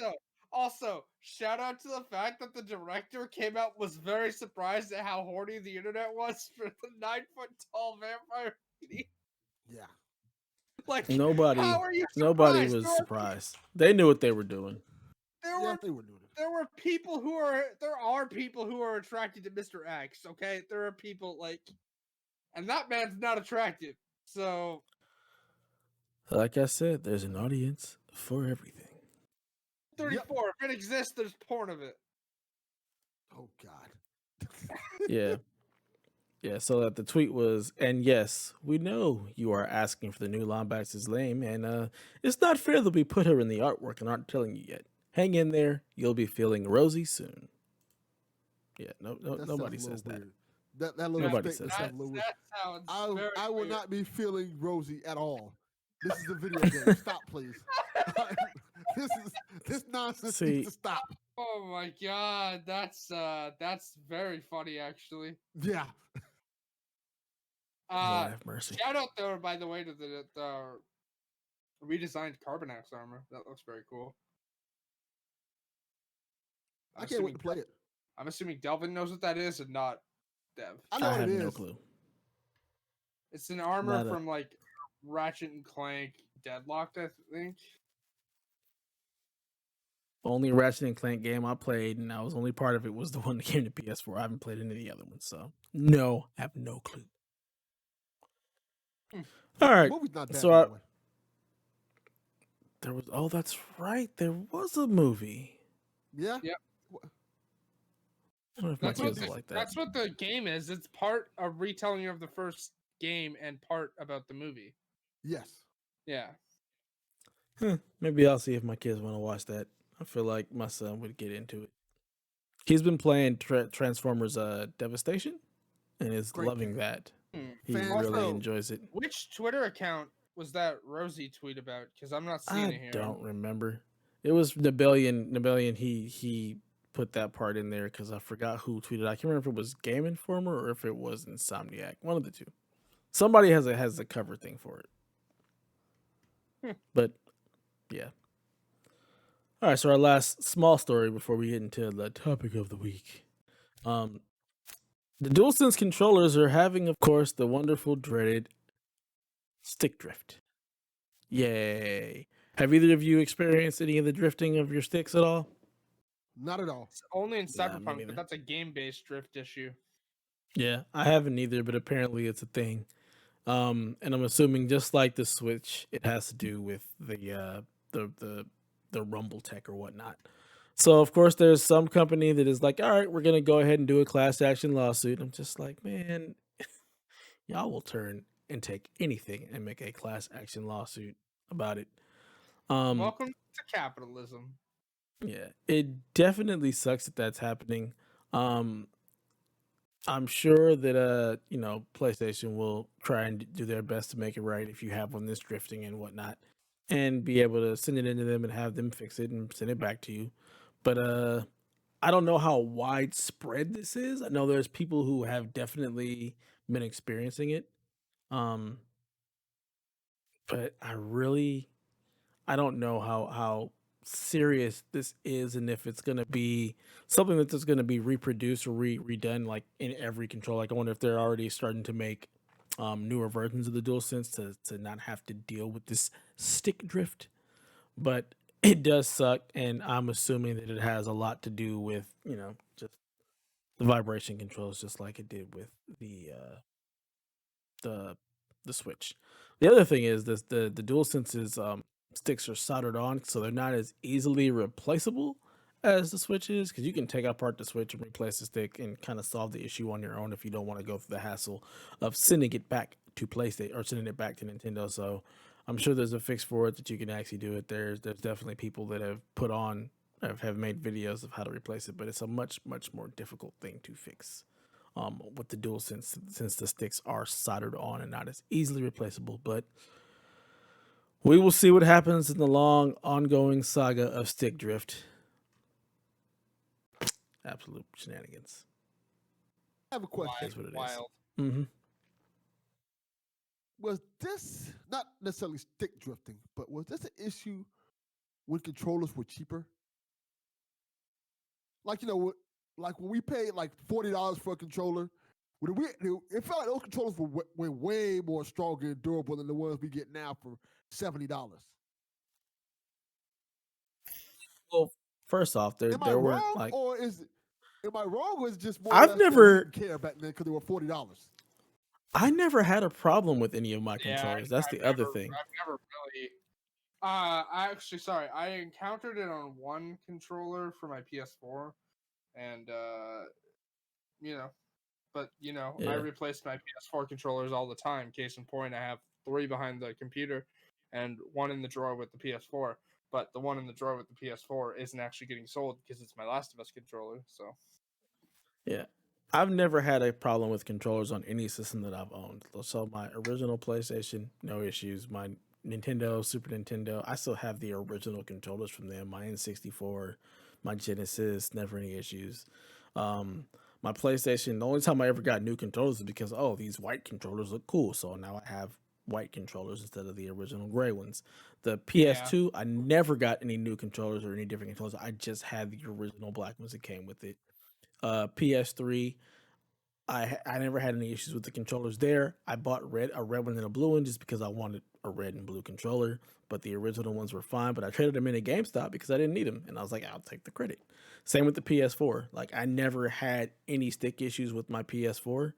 Also, shout out to the fact that the director came out was very surprised at how horny the internet was for the 9 foot tall vampire lady. yeah, Like, Nobody, how are you nobody surprised? was surprised. They knew what they were doing. There yeah, were they were doing it. there are people who are attracted to Mr. X. Okay, there are people like, and that man's not attractive. So Like I said, there's an audience for everything. 34. If it exists, there's porn of it. Oh God. Yeah. Yeah, so that the tweet was, and yes, we know you are asking for the new Lombax's lame, and it's not fair that we put her in the artwork and aren't telling you yet. Hang in there, you'll be feeling rosy soon. Yeah, That nobody sounds a says little that. weird. That little Nobody statement says sounds that. a little weird. That sounds very I will weird. not be feeling rosy at all. This is a video game. Stop, please. This nonsense needs See, to stop. Oh my god, that's very funny actually. Yeah. Lord have mercy. Shout out though, by the way, to the redesigned Carbonax armor. That looks very cool. I can't wait to play it. I'm assuming Delvin knows what that is and not Dev. I know I what have it no is. clue. It's an armor Not a- from like Ratchet and Clank Deadlocked, I think. Only Ratchet and Clank game I played, and I was only part of it was the one that came to PS4. I haven't played any of the other ones, so no, I have no clue. All right, The movie's not bad, so by the way. there was. Oh, that's right. There was a movie. Yeah. Yep. I don't know if my That's what, kids will like that. that's what the game is. It's part a retelling of the first game and part about the movie. Yes. Yeah. Maybe I'll see if my kids want to watch that. I feel like my son would get into it. He's been playing Transformers Devastation and is Great loving game. that. He Fan- really Also, enjoys it. Which Twitter account was that Rosie tweet about? Because I'm not seeing it I here. don't remember. It was Nebelian. He put that part in there because I forgot who tweeted. I can't remember if it was Game Informer or if it was Insomniac. One of the two. Somebody has a cover thing for it. But yeah. All right, so our last small story before we get into the topic of the week. The DualSense controllers are having, of course, the wonderful, dreaded stick drift. Yay. Have either of you experienced any of the drifting of your sticks at all? Not at all. It's only in Yeah, me Cyberpunk, neither. but that's a game-based drift issue. Yeah, I haven't either, but apparently it's a thing. And I'm assuming just like the Switch, it has to do with the rumble tech or whatnot. So of course there's some company that is like, all right, we're gonna go ahead and do a class action lawsuit. I'm just like, man, y'all will turn and take anything and make a class action lawsuit about it. Welcome to capitalism. Yeah, it definitely sucks that that's happening. Um, I'm sure that PlayStation will try and do their best to make it right if you have one that's drifting and whatnot, and be able to send it into them and have them fix it and send it back to you. But I don't know how widespread this is. I know there's people who have definitely been experiencing it. But I don't know how serious this is and if it's going to be something that's just going to be reproduced or redone like in every control. Like I wonder if they're already starting to make newer versions of the DualSense to not have to deal with this stick drift. But it does suck, and I'm assuming that it has a lot to do with just the vibration controls, just like it did with the the Switch. The other thing is this the DualSense's sticks are soldered on, so they're not as easily replaceable as the Switch is, because you can take apart the Switch and replace the stick and kind of solve the issue on your own if you don't want to go through the hassle of sending it back to PlayStation or sending it back to Nintendo. So I'm sure there's a fix for it that you can actually do it. There's definitely people that have put on have made videos of how to replace it, but it's a much more difficult thing to fix. With the dual sense, since the sticks are soldered on and not as easily replaceable, but we will see what happens in the long ongoing saga of stick drift. Absolute shenanigans. I have a question. Is what it is. Wild. Mm-hmm. Was this not necessarily stick drifting, but was this an issue when controllers were cheaper? Like like when we paid like $40 for a controller, it felt like those controllers were way more stronger and durable than the ones we get now for $70. Well, first off, Am I there weren't wrong, like or am I wrong, or is it just more or I've less that we never didn't care back then because they were $40? I never had a problem with any of my Yeah, controllers. That's the other thing. I've never really. I actually, sorry, I encountered it on one controller for my PS4, and you know, but I Yeah. replace my PS4 controllers all the time. Case in point, I have 3 behind the computer, and 1 in the drawer with the PS4. But the one in the drawer with the PS4 isn't actually getting sold because it's my Last of Us controller. So Yeah. I've never had a problem with controllers on any system that I've owned. So my original PlayStation, no issues. My Nintendo, Super Nintendo, I still have the original controllers from them. My N64, my Genesis, never any issues. My PlayStation, the only time I ever got new controllers is because these white controllers look cool. So now I have white controllers instead of the original gray ones. The yeah, PS2, I never got any new controllers or any different controllers. I just had the original black ones that came with it. PS3, I never had any issues with the controllers there. I bought a red one and a blue one just because I wanted a red and blue controller. But the original ones were fine. But I traded them in at GameStop because I didn't need them, and I was like, I'll take the credit. Same with the PS4. Like I never had any stick issues with my PS4.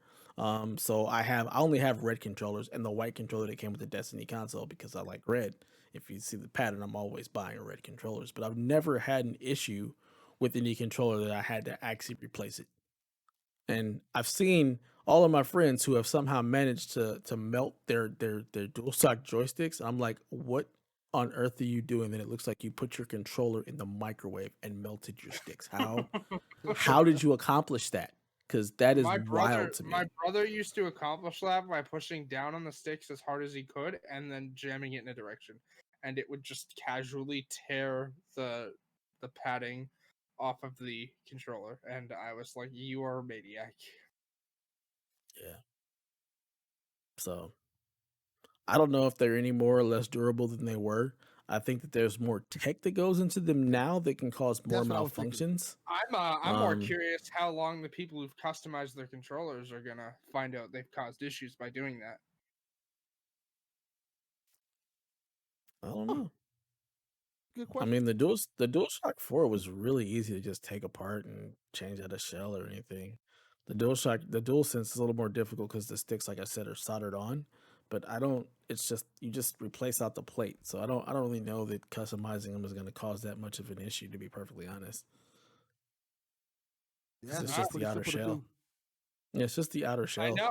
So I only have red controllers and the white controller that came with the Destiny console because I like red. If you see the pattern, I'm always buying red controllers. But I've never had an issue with any controller that I had to actually replace it. And I've seen all of my friends who have somehow managed to melt their dual shock joysticks. I'm like, what on earth are you doing? Then it looks like you put your controller in the microwave and melted your sticks. How did you accomplish that? Because that is wild to my me. brother used to accomplish that by pushing down on the sticks as hard as he could and then jamming it in a direction, and it would just casually tear the padding off of the controller. And I was like, "You are a maniac." Yeah. So I don't know if they're any more or less durable than they were. I think that there's more tech that goes into them now that can cause more That's what I was thinking. malfunctions. I'm more curious how long the people who've customized their controllers are gonna find out they've caused issues by doing that. I don't Huh, know. good I question. mean, the DualShock 4 was really easy to just take apart and change out a shell or anything. The DualSense is a little more difficult because the sticks, like I said, are soldered on. But I don't. It's just you just replace out the plate, so I don't really know that customizing them is going to cause that much of an issue. To be perfectly honest, because Yeah, it's it's just the pretty outer simple to shell. do. Yeah, it's just the outer I shell. know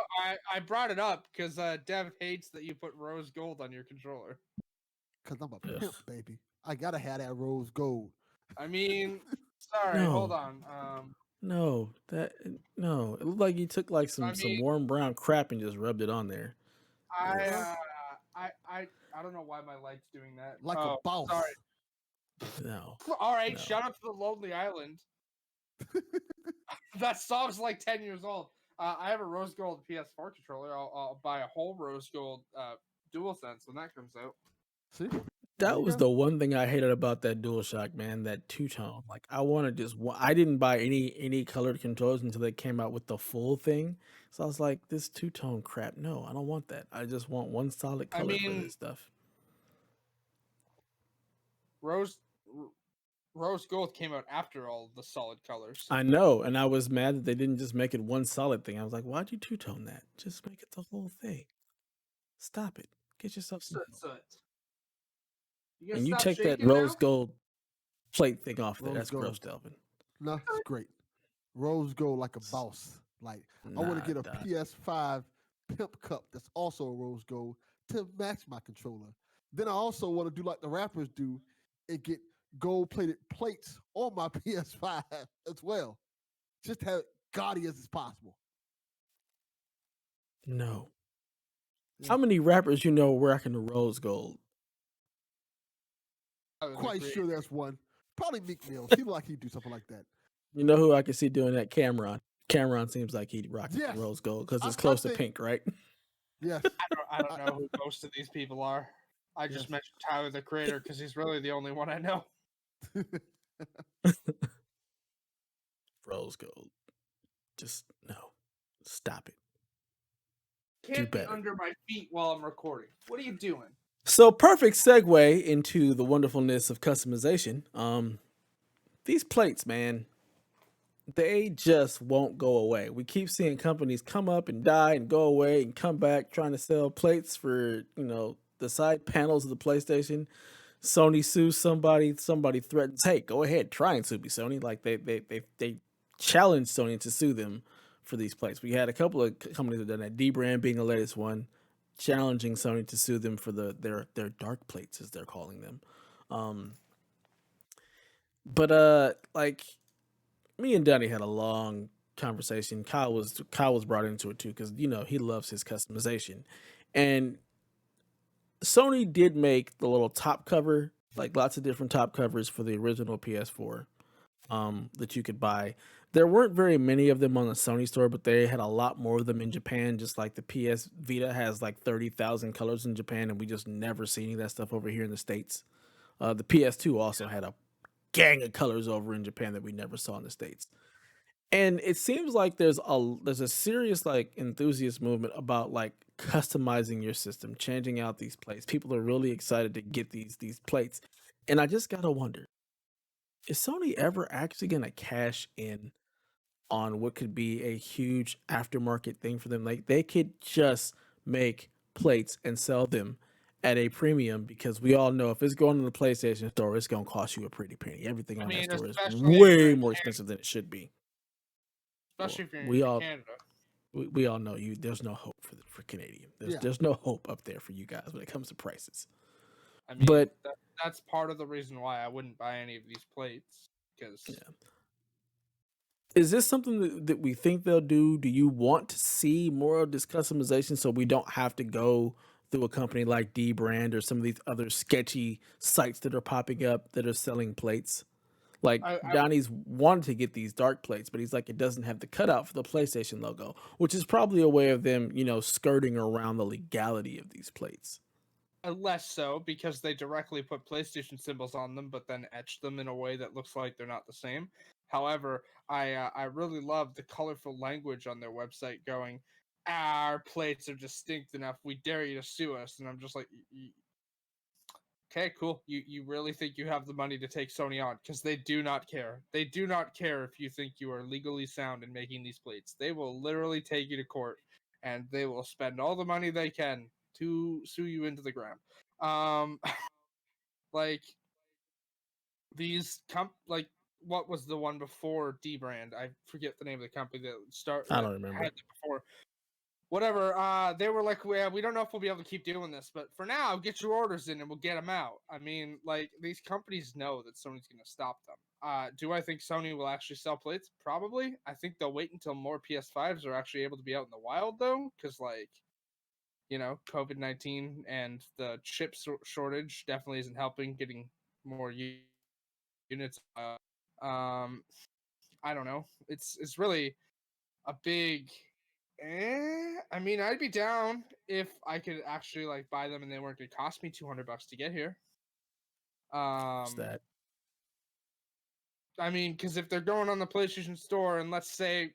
I brought it up because Dev hates that you put rose gold on your controller. Cause I'm a Ugh. pimp, baby. I gotta have that rose gold. I mean, sorry, hold No, on. no, no. It looked like you took like I some mean, warm brown crap and just rubbed it on there. I Ugh. Uh, uh, I don't know why my light's doing that. like a Oh, sorry. boss. No, All right, no. shout out to the Lonely Island. That song's like 10 years old. I have a rose gold PS4 controller. I'll buy a whole rose gold DualSense when that comes out. See, there That you was go. the one thing I hated about that DualShock, man. That two tone. Like I wanted I didn't buy any colored controllers until they came out with the full thing. So I was like, this two tone crap. No, I don't want that. I just want one solid I color for mean, this stuff. rose rose gold came out after all the solid colors. I know, and I was mad that they didn't just make it one solid thing. I was like, why'd you two tone that? Just make it the whole thing. Stop it. Get yourself some Soot, help. soot. You gonna And you stop take that shaking rose now? gold plate thing off there. Rose That's gross, gold. Delvin. No, it's great. Rose gold like a boss. Like I want to Nah, get a dog. PS5 pimp cup that's also a rose gold to match my controller. Then I also want to do like the rappers do and get gold plated plates on my PS5 as well. Just have it gaudy as possible. No. Yeah. How many rappers you know rocking the rose gold? I would Quite agree. sure that's one. Probably Meek Mill. Seems like he'd do something like that. You know who I can see doing that? Cameron. Cameron seems like he'd rock the Yes. rose gold because I, it's I close to think, pink, right? yes. I don't I, know who most of these people are. I just yes. mentioned Tyler the Creator because he's really the only one I know. Rose gold. Just no. Stop it. Do Can't be better. under my feet while I'm recording. What are you doing? So perfect segue into the wonderfulness of customization. These plates, man, they just won't go away. We keep seeing companies come up and die and go away and come back trying to sell plates for, the side panels of the PlayStation. Sony sues somebody, somebody threatens, hey, go ahead, try and sue me, Sony. Like they challenged Sony to sue them for these plates. We had a couple of companies that done that, D brand being the latest one, challenging Sony to sue them for their dark plates as they're calling them. Um but like me and Donnie had a long conversation. Kyle was brought into it too because he loves his customization, and Sony did make the little top cover, like lots of different top covers for the original PS4, that you could buy. There weren't very many of them on the Sony store, but they had a lot more of them in Japan. Just like the PS Vita has like 30,000 colors in Japan, and we just never see any of that stuff over here in the States. The PS2 also had a gang of colors over in Japan that we never saw in the States. And it seems like there's a serious like enthusiast movement about like customizing your system, changing out these plates. People are really excited to get these plates. And I just gotta wonder, is Sony ever actually gonna cash in on what could be a huge aftermarket thing for them? Like they could just make plates and sell them at a premium because we all know if it's going to the PlayStation store, it's gonna cost you a pretty penny. Everything I on that mean, store is especially if you're way in more expensive than it should be. Well, especially if you're in we all Canada. we all know you. There's no hope for Canadian. There's Yeah. there's no hope up there for you guys when it comes to prices. I mean, But that's part of the reason why I wouldn't buy any of these plates because yeah, is this something that we think they'll do? Do you want to see more of this customization so we don't have to go through a company like D Brand or some of these other sketchy sites that are popping up that are selling plates? Like I Donnie's wanted to get these dark plates, but he's like, it doesn't have the cutout for the PlayStation logo, which is probably a way of them, skirting around the legality of these plates. less so because they directly put PlayStation symbols on them, but then etch them in a way that looks like they're not the same. However, I really love the colorful language on their website going, "Our plates are distinct enough. We dare you to sue us." And I'm just like, okay, cool. You really think you have the money to take Sony on? Because they do not care. They do not care if you think you are legally sound in making these plates. They will literally take you to court, and they will spend all the money they can to sue you into the ground. Um, like like what was the one before D Brand? I forget the name of the company I that don't remember had it. it before. Whatever. They were like, well, we don't know if we'll be able to keep doing this, but for now, get your orders in and we'll get them out. I mean, like these companies know that Sony's going to stop them. Do I think Sony will actually sell plates? Probably. I think they'll wait until more PS5s are actually able to be out in the wild, though, because like COVID-19 and the chip shortage definitely isn't helping getting more units. I don't know. It's really a big I mean, I'd be down if I could actually like buy them and they weren't gonna cost me $200 to get here. It's Um, that. I mean, because if they're going on the PlayStation Store and let's say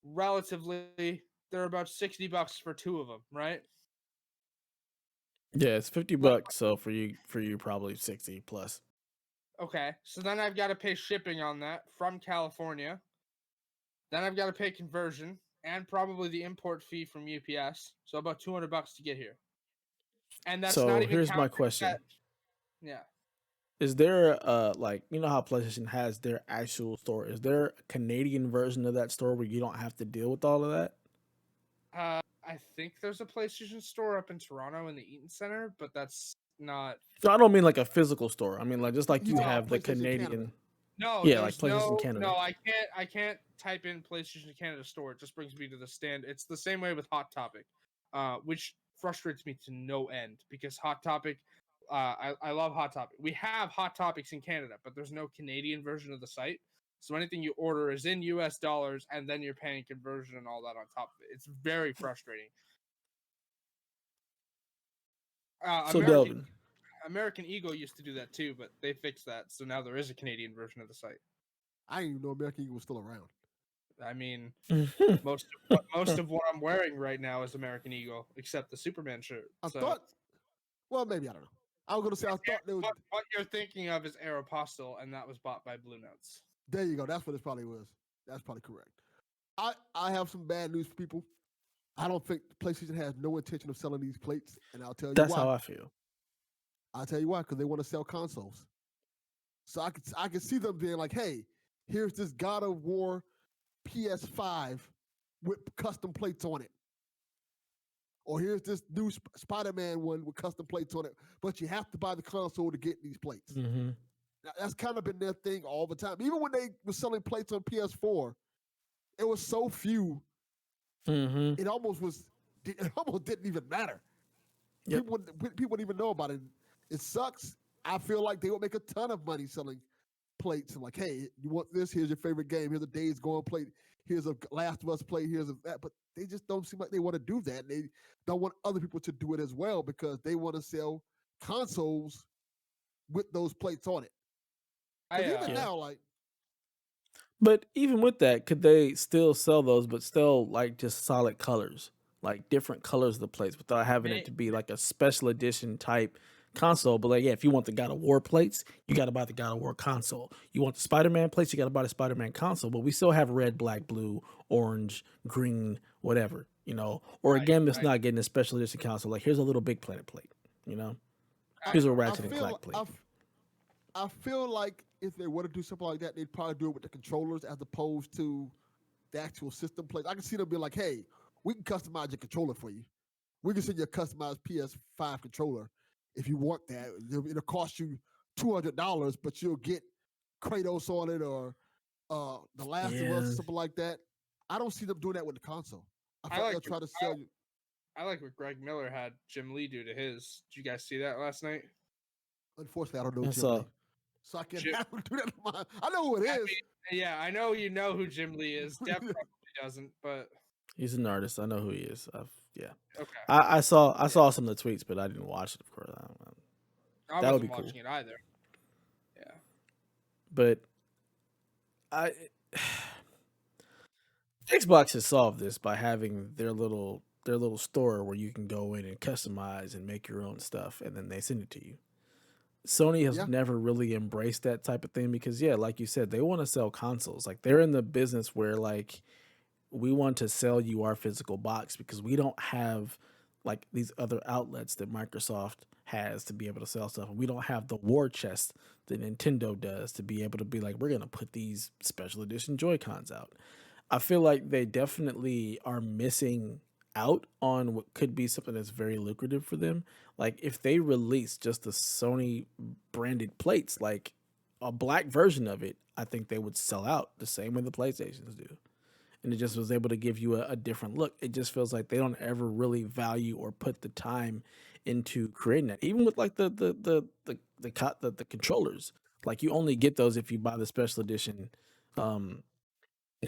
relatively they're about $60 for two of them, right? Yeah, it's 50 Like, bucks. So for you, probably 60 plus. okay, so then I've got to pay shipping on that from California. Then I've got to pay conversion and probably the import fee from UPS. So about $200 to get here, and that's not So even here's my counting that. question: Yeah. is there like how PlayStation has their actual store? Is there a Canadian version of that store where you don't have to deal with all of that? I think there's a PlayStation store up in Toronto in the Eaton Center, but that's not. No, I don't mean like a physical store. I mean like just like You you talking Oh about have the PlayStation Canada? Canadian, no, yeah, like there's PlayStation no. Canada. I can't type in PlayStation Canada store. It just brings me to the stand. It's the same way with Hot Topic, which frustrates me to no end because Hot Topic. I love Hot Topic. We have Hot Topics in Canada, but there's no Canadian version of the site. So anything you order is in US dollars, and then you're paying conversion and all that on top of it. It's very frustrating. Uh, So American Delvin, American Eagle used to do that too, but they fixed that, so now there is a Canadian version of the site. I didn't even know American Eagle was still around. I mean, I most of what I'm wearing right now is American Eagle, except the Superman shirt. I So thought, well, maybe I don't know. I was gonna say I thought there was. what you're thinking of is Aeropostale, and that was bought by Blue Notes. There you go. That's what it probably was. That's probably correct. I have some bad news for people. I don't think PlayStation has no intention of selling these plates, and I'll tell you That's why. how I feel. I'll tell you why, because they want to sell consoles. So I can see them being like, hey, here's this God of War PS5 with custom plates on it. Or here's this new Spider-Man one with custom plates on it, but you have to buy the console to get these plates. Mm-hmm. Now, that's kind of been their thing all the time. Even when they were selling plates on PS4, it was so few, Mm-hmm. it almost didn't even matter. Yep. People wouldn't even know about it. It sucks. I feel like they would make a ton of money selling plates and like, hey, you want this? Here's your favorite game. Here's a Days Gone plate. Here's a Last of Us plate. Here's a that. But they just don't seem like they want to do that. They don't want other people to do it as well because they want to sell consoles with those plates on it. I Because even Yeah. now, like, But even with that, could they still sell those, but still like just solid colors, like different colors of the plates, without having it may, to be like a special edition type console? But like, yeah, if you want the God of War plates, you got to buy the God of War console. You want the Spider Man plates, you got to buy the Spider Man console. But we still have red, black, blue, orange, green, whatever, you know. Or a right, game that's right. not getting a special edition console. Like here's a little Big Planet plate, you know. I, Here's a I Ratchet and feel Clank plate. I feel like if they were to do something like that, they'd probably do it with the controllers as opposed to the actual system plates. I can see them being like, hey, we can customize your controller for you. We can send you a customized PS5 controller if you want that. It'll cost you $200, but you'll get Kratos on it or The Last of Us or Yeah, something like that. I don't see them doing that with the console. I I feel like like they'll try to sell you. I like what Greg Miller had Jim Lee do to his. Did you guys see that last night? Unfortunately, I don't know that's Jim Lee, all. so I can't Jim, have him do that. To I know who it I is. mean, yeah, I know you know who Jim Lee is. Dev probably doesn't, but He's an artist. I know who he is. Yeah. okay. I Yeah, saw some of the tweets, but I didn't watch it. Of course, I that would be wasn't cool. watching it either. Yeah, But I Xbox has solved this by having their little store where you can go in and customize and make your own stuff, and then they send it to you. Sony has Yeah, never really embraced that type of thing because, yeah, like you said, they want to sell consoles. Like they're in the business where like we want to sell you our physical box because we don't have like these other outlets that Microsoft has to be able to sell stuff. And we don't have the war chest that Nintendo does to be able to be like, we're going to put these special edition Joy-Cons out. I feel like they definitely are missing out on what could be something that's very lucrative for them. Like if they release just the Sony branded plates, like a black version of it, I think they would sell out the same way the PlayStations do, and it just was able to give you a different look. It just feels like they don't ever really value or put the time into creating that. Even with like the controllers, like you only get those if you buy the special edition um,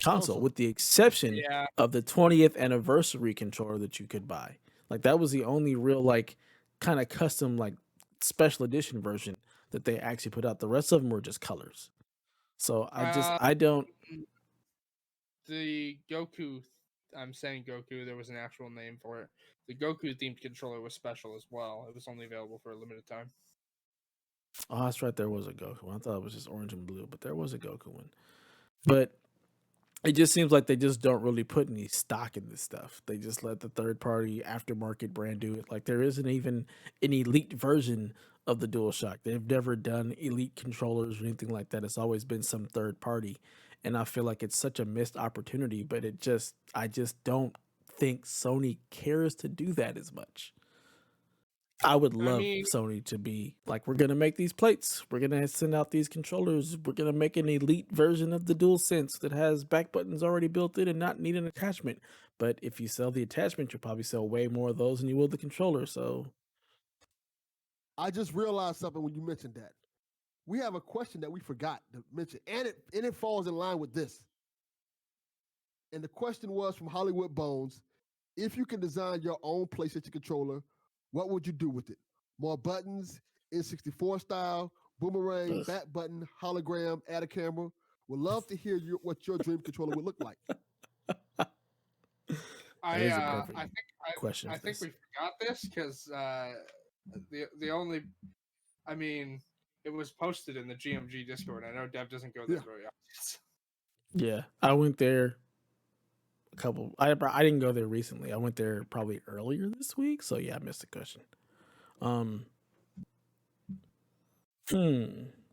console, console. with the exception yeah. of the 20th anniversary controller that you could buy. Like that was the only real like kind of custom like special edition version that they actually put out. The rest of them were just colors. So Uh, I don't. the Goku. I'm saying Goku. There was an actual name for it. The Goku themed controller was special as well. It was only available for a limited time. Oh, that's right. There was a Goku one. I thought it was just orange and blue, but there was a Goku one. But it just seems like they just don't really put any stock in this stuff. They just let the third party aftermarket brand do it. Like there isn't even an elite version of the DualShock. They've never done elite controllers or anything like that. It's always been some third party. And I feel like it's such a missed opportunity, but I just don't think Sony cares to do that as much. I would I love mean, Sony to be like, we're gonna make these plates, we're gonna send out these controllers, we're gonna make an elite version of the DualSense that has back buttons already built in and not need an attachment. But if you sell the attachment, you'll probably sell way more of those than you will the controller. So I just realized something when you mentioned that. We have a question that we forgot to mention, and it falls in line with this. And the question was from Hollywood Bones: if you can design your own PlayStation controller, what would you do with it? More buttons, N64 style, boomerang, ugh, back button, hologram, add a camera. Would love to hear what your dream controller would look like. that I is a uh, perfect I think question I for think this. we forgot this because the only, I mean, it was posted in the GMG Discord. I know Dev doesn't go there Yeah. very often. Yeah, I went there a couple. I didn't go there recently. I went there probably earlier this week. So yeah, I missed the question. Um, hmm,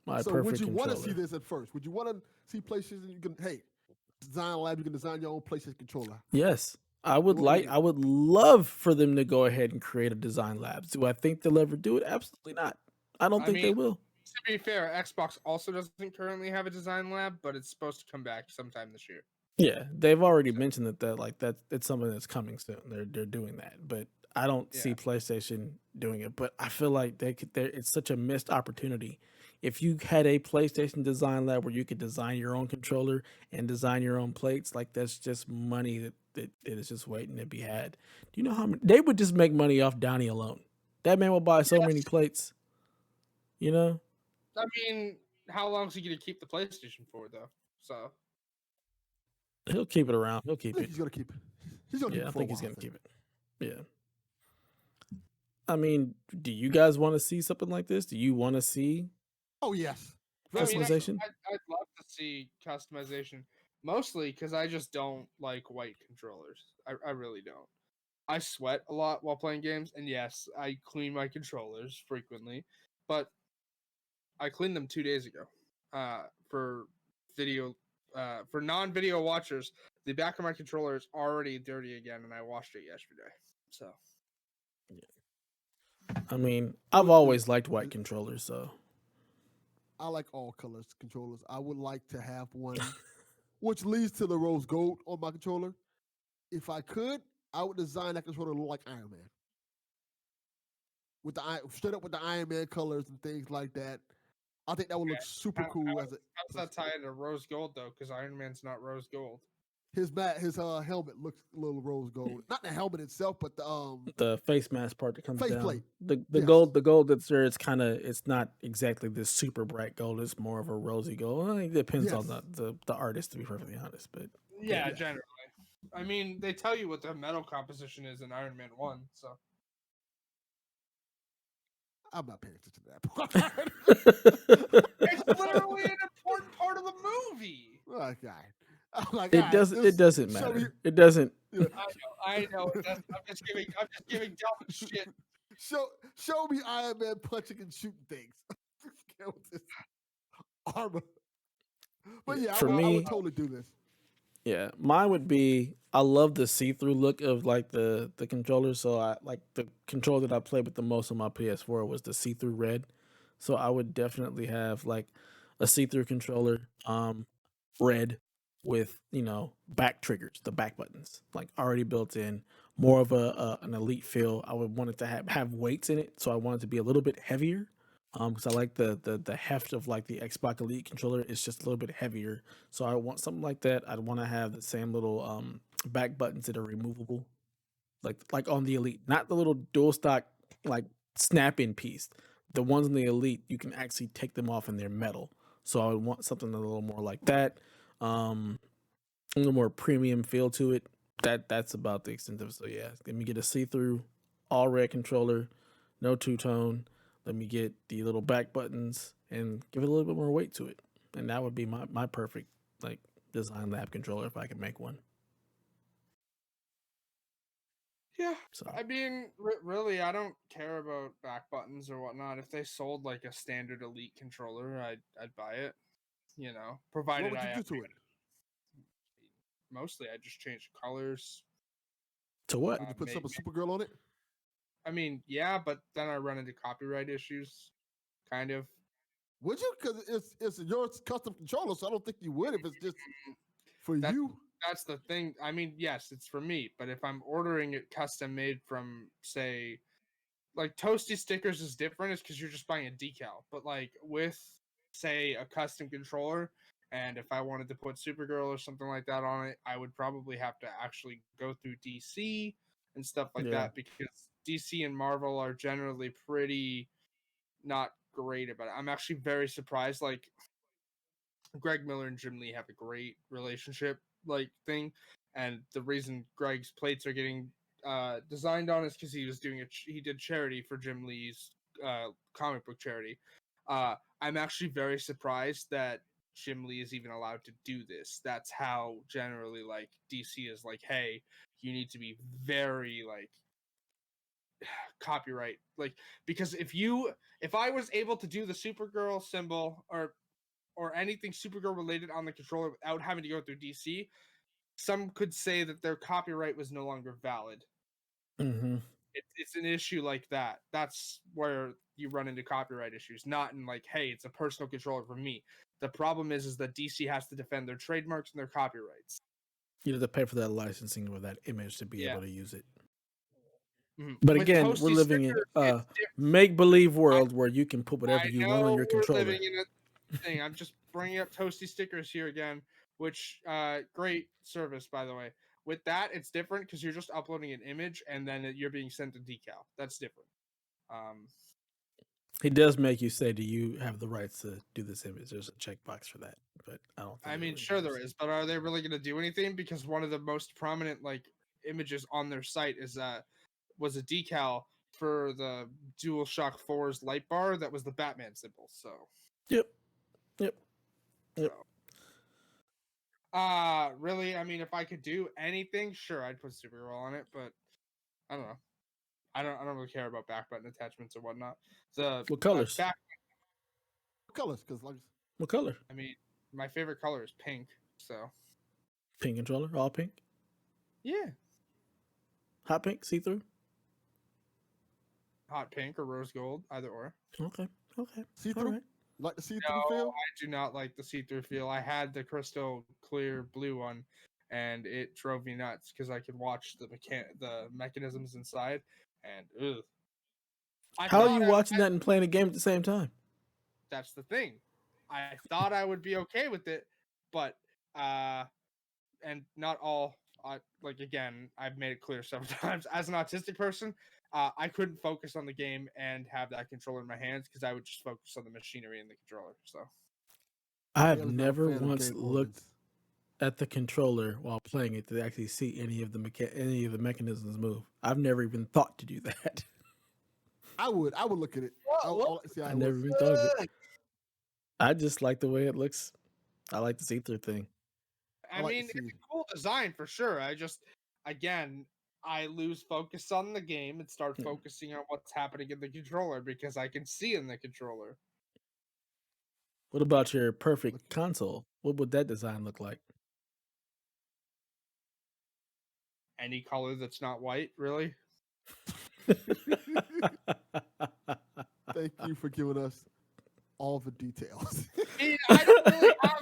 my So would perfect you want to see controller. this at first? Would you want to see PlayStation? You can design lab. You can design your own PlayStation controller. Yes, What would it be? I would love for them to go ahead and create a design labs. Do I think they'll ever do it? Absolutely not. I don't I think mean, they will. to be fair, Xbox also doesn't currently have a design lab, but it's supposed to come back sometime this year. Yeah, they've already So, mentioned that like that it's something that's coming soon. They're doing that, but I don't see yeah. PlayStation doing it. But I feel like it's such a missed opportunity. If you had a PlayStation design lab where you could design your own controller and design your own plates, like that's just money that is just waiting to be had. Do you know how many, they would just make money off Donnie alone? That man would buy so many Yes. plates. You know, I mean, how long is he going to keep the PlayStation for, though? So, he'll keep it around. He'll I keep think it. he's gonna keep it. He's gonna keep Yeah, it I for a think he's while. gonna I think. keep it. Yeah. I mean, do you guys want to see something like this? Do you want to see Oh yes, I very mean, much so. customization? I'd love to see customization, mostly because I just don't like white controllers. I really don't. I sweat a lot while playing games, and yes, I clean my controllers frequently, but I cleaned them 2 days ago. For video, for non-video watchers, the back of my controller is already dirty again, and I washed it yesterday. So I mean, I've Would always liked white controllers, so I like all colors controllers. I would like to have one, which leads to the rose gold on my controller. If I could, I would design that controller to look like Iron Man, with straight up with the Iron Man colors and things like that. I think that would look super how, cool as a how does that tie into rose gold though? Because Iron Man's not rose gold. his helmet looks a little rose gold. Not the helmet itself, but the the face mask part that comes down, faceplate. the Yes, gold that's there, it's not exactly this super bright gold. It's more of a rosy gold. It depends on yes, the artist, to be perfectly honest. But yeah, Yeah, yes. generally. I mean, they tell you what the metal composition is in Iron Man 1, so. I'm not paying attention to that part. It's literally an important part of the movie. Like, all right. I'm like, all right, it this doesn't show me. matter. It doesn't. Yeah. I know. I'm just giving Delvin shit. Show me Iron Man punching and shooting things. With this armor. But yeah, For I would me, totally do this. yeah, mine would be, I love the see-through look of like the controller. So I like the controller that I played with the most on my PS4 was the see-through red. So I would definitely have like a see-through controller, red with back triggers, the back buttons, like already built in, more of an elite feel. I would want it to have weights in it, so I want it to be a little bit heavier. Because I like the heft of like the Xbox Elite controller. It's just a little bit heavier, so I want something like that. I'd want to have the same little back buttons that are removable, like on the Elite, not the little dual stock like snap in piece. The ones in the Elite, you can actually take them off and they're metal. So I would want something a little more like that. Um, a little more premium feel to it. That's about the extent of it. So yeah, let me get a see-through all red controller, no two-tone. Let me get the little back buttons and give it a little bit more weight to it. And that would be my perfect like design lab controller if I could make one. Yeah. So I mean, really, I don't care about back buttons or whatnot. If they sold like a standard Elite controller, I'd buy it. What Provided would I you have do to it? mostly I just change colors. To what? Would you put Maybe. some Supergirl on it? I mean, yeah, but then I run into copyright issues, kind of. Would you? Because it's your custom controller, so I don't think you would if it's just for That you. that's the thing. I mean, yes, it's for me, but if I'm ordering it custom made from, say, like Toasty Stickers is different, is because you're just buying a decal. But like with, say, a custom controller, and if I wanted to put Supergirl or something like that on it, I would probably have to actually go through DC and stuff like Yeah. that, because DC and Marvel are generally pretty not great about it. I'm actually very surprised. Like Greg Miller and Jim Lee have a great relationship, like thing, and the reason Greg's plates are getting designed on is because he did charity for Jim Lee's comic book charity. I'm actually very surprised that Jim Lee is even allowed to do this. That's how generally like DC is like, hey, you need to be very like copyright, like, because if I was able to do the Supergirl symbol or anything Supergirl related on the controller without having to go through DC, some could say that their copyright was no longer valid. Mm-hmm. It's an issue like that. That's where you run into copyright issues, not in like, hey, it's a personal controller for me. The problem is that DC has to defend their trademarks and their copyrights. You have to pay for that licensing or that image to be Yeah. able to use it. Mm-hmm. But With again, we're Toasty living in Stickers, a it's different. make-believe world where you can put whatever I you want on know your we're controller. living in a thing. I'm just bringing up Toasty Stickers here again, which great service, by the way. With that, it's different because you're just uploading an image and then you're being sent a decal. That's different. He does make you say, "Do you have the rights to do this image?" There's a checkbox for that, but I don't think. I mean, sure there is, but are they really going to do anything? Because one of the most prominent like images on their site was a decal for the DualShock 4's light bar that was the Batman symbol. So. Yep. Yep. Yep. So. Really, I mean, if I could do anything, sure, I'd put Supergirl on it, but I don't know. I don't really care about back button attachments or whatnot. The What colors? What colors? Because like, What color? I mean, my favorite color is pink. So Pink controller, all pink. yeah, Hot pink, see through. hot pink or rose gold, either or. Okay. Okay. see All through. right. Like the see through No, feel. I do not like the see-through feel. I had the crystal clear blue one, and it drove me nuts because I could watch the mechanisms inside, and ugh. How are you watching that and playing a game at the same time? That's the thing. I thought I would be okay with it, but and not all. Like again, I've made it clear several times. As an autistic person, I couldn't focus on the game and have that controller in my hands because I would just focus on the machinery in the controller. So I've never once looked at the controller while playing it to actually see any of the mechanisms move. I've never even thought to do that. I would look at it. I never even thought of it. I just like the way it looks. I like the see-through thing. I mean, it's a cool design for sure. I lose focus on the game and start focusing on what's happening in the controller because I can see in the controller. What about your perfect console? What would that design look like? Any color that's not white, really. Thank you for giving us all the details. I don't really have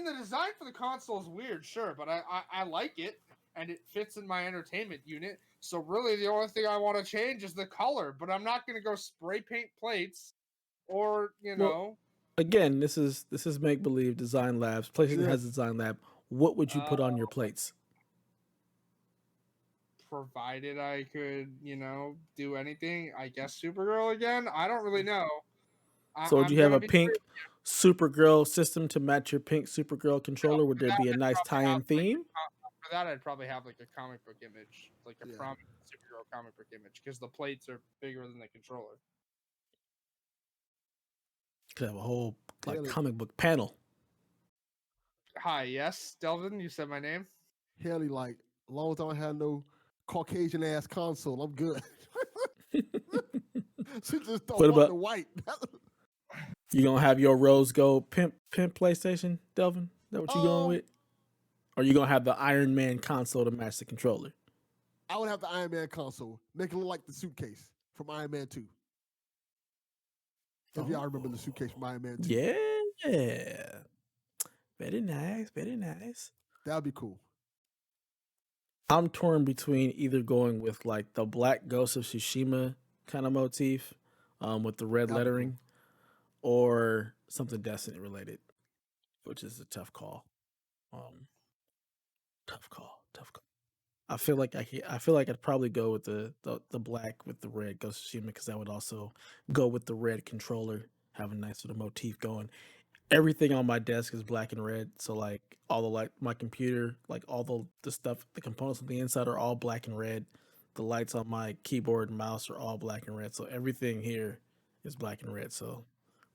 the design for the console is weird, sure, but I like it and it fits in my entertainment unit. So really, the only thing I want to change is the color. But I'm not going to go spray paint plates, or know. Again, this is make believe design labs. PlayStation has a design lab. What would you put on your plates? Provided I could, do anything. I guess Supergirl again. I don't really know. So would you have a pink Supergirl system to match your pink Supergirl controller? Would there be a nice tie-in theme? For that, I'd probably have like a comic book image, like a prominent Supergirl comic book image, because the plates are bigger than the controller. Could have a whole comic book panel. Hi, yes, Delvin. You said my name. Haley, as long as I don't have no Caucasian ass console, I'm good. She just don't want the white. You gonna have your rose gold pimp PlayStation, Delvin? Is that what you going with? Or you gonna have the Iron Man console to match the controller? I would have the Iron Man console. Make it look like the suitcase from Iron Man 2. If y'all remember the suitcase from Iron Man 2. Yeah. Very nice. Very nice. That would be cool. I'm torn between either going with like the Black Ghost of Tsushima kind of motif, with the red That'd be cool. lettering, or something Destiny related, which is a tough call. Tough call. Tough call. I feel like I feel like I'd probably go with the black with the red Ghost of Tsushima, because that would also go with the red controller, have a nice little motif going. Everything on my desk is black and red, so like all the, like my computer, like all the stuff, the components on the inside are all black and red. The lights on my keyboard and mouse are all black and red, so everything here is black and red. So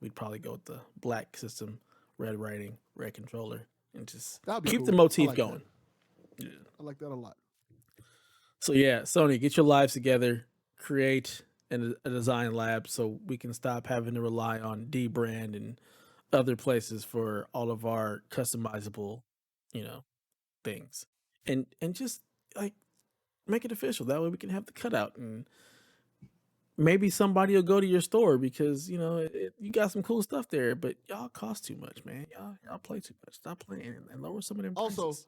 we'd probably go with the black system, red writing, red controller, and just That'd be keep cool. the I motif like going. that. Yeah. I like that a lot. So yeah, Sony, get your lives together, create a design lab so we can stop having to rely on D brand and other places for all of our customizable, you know, things. And just like make it official. That way we can have the cutout, and maybe somebody will go to your store because, you know, you got some cool stuff there, but y'all cost too much, man. Y'all play too much. Stop playing and lower some of them Also, prices.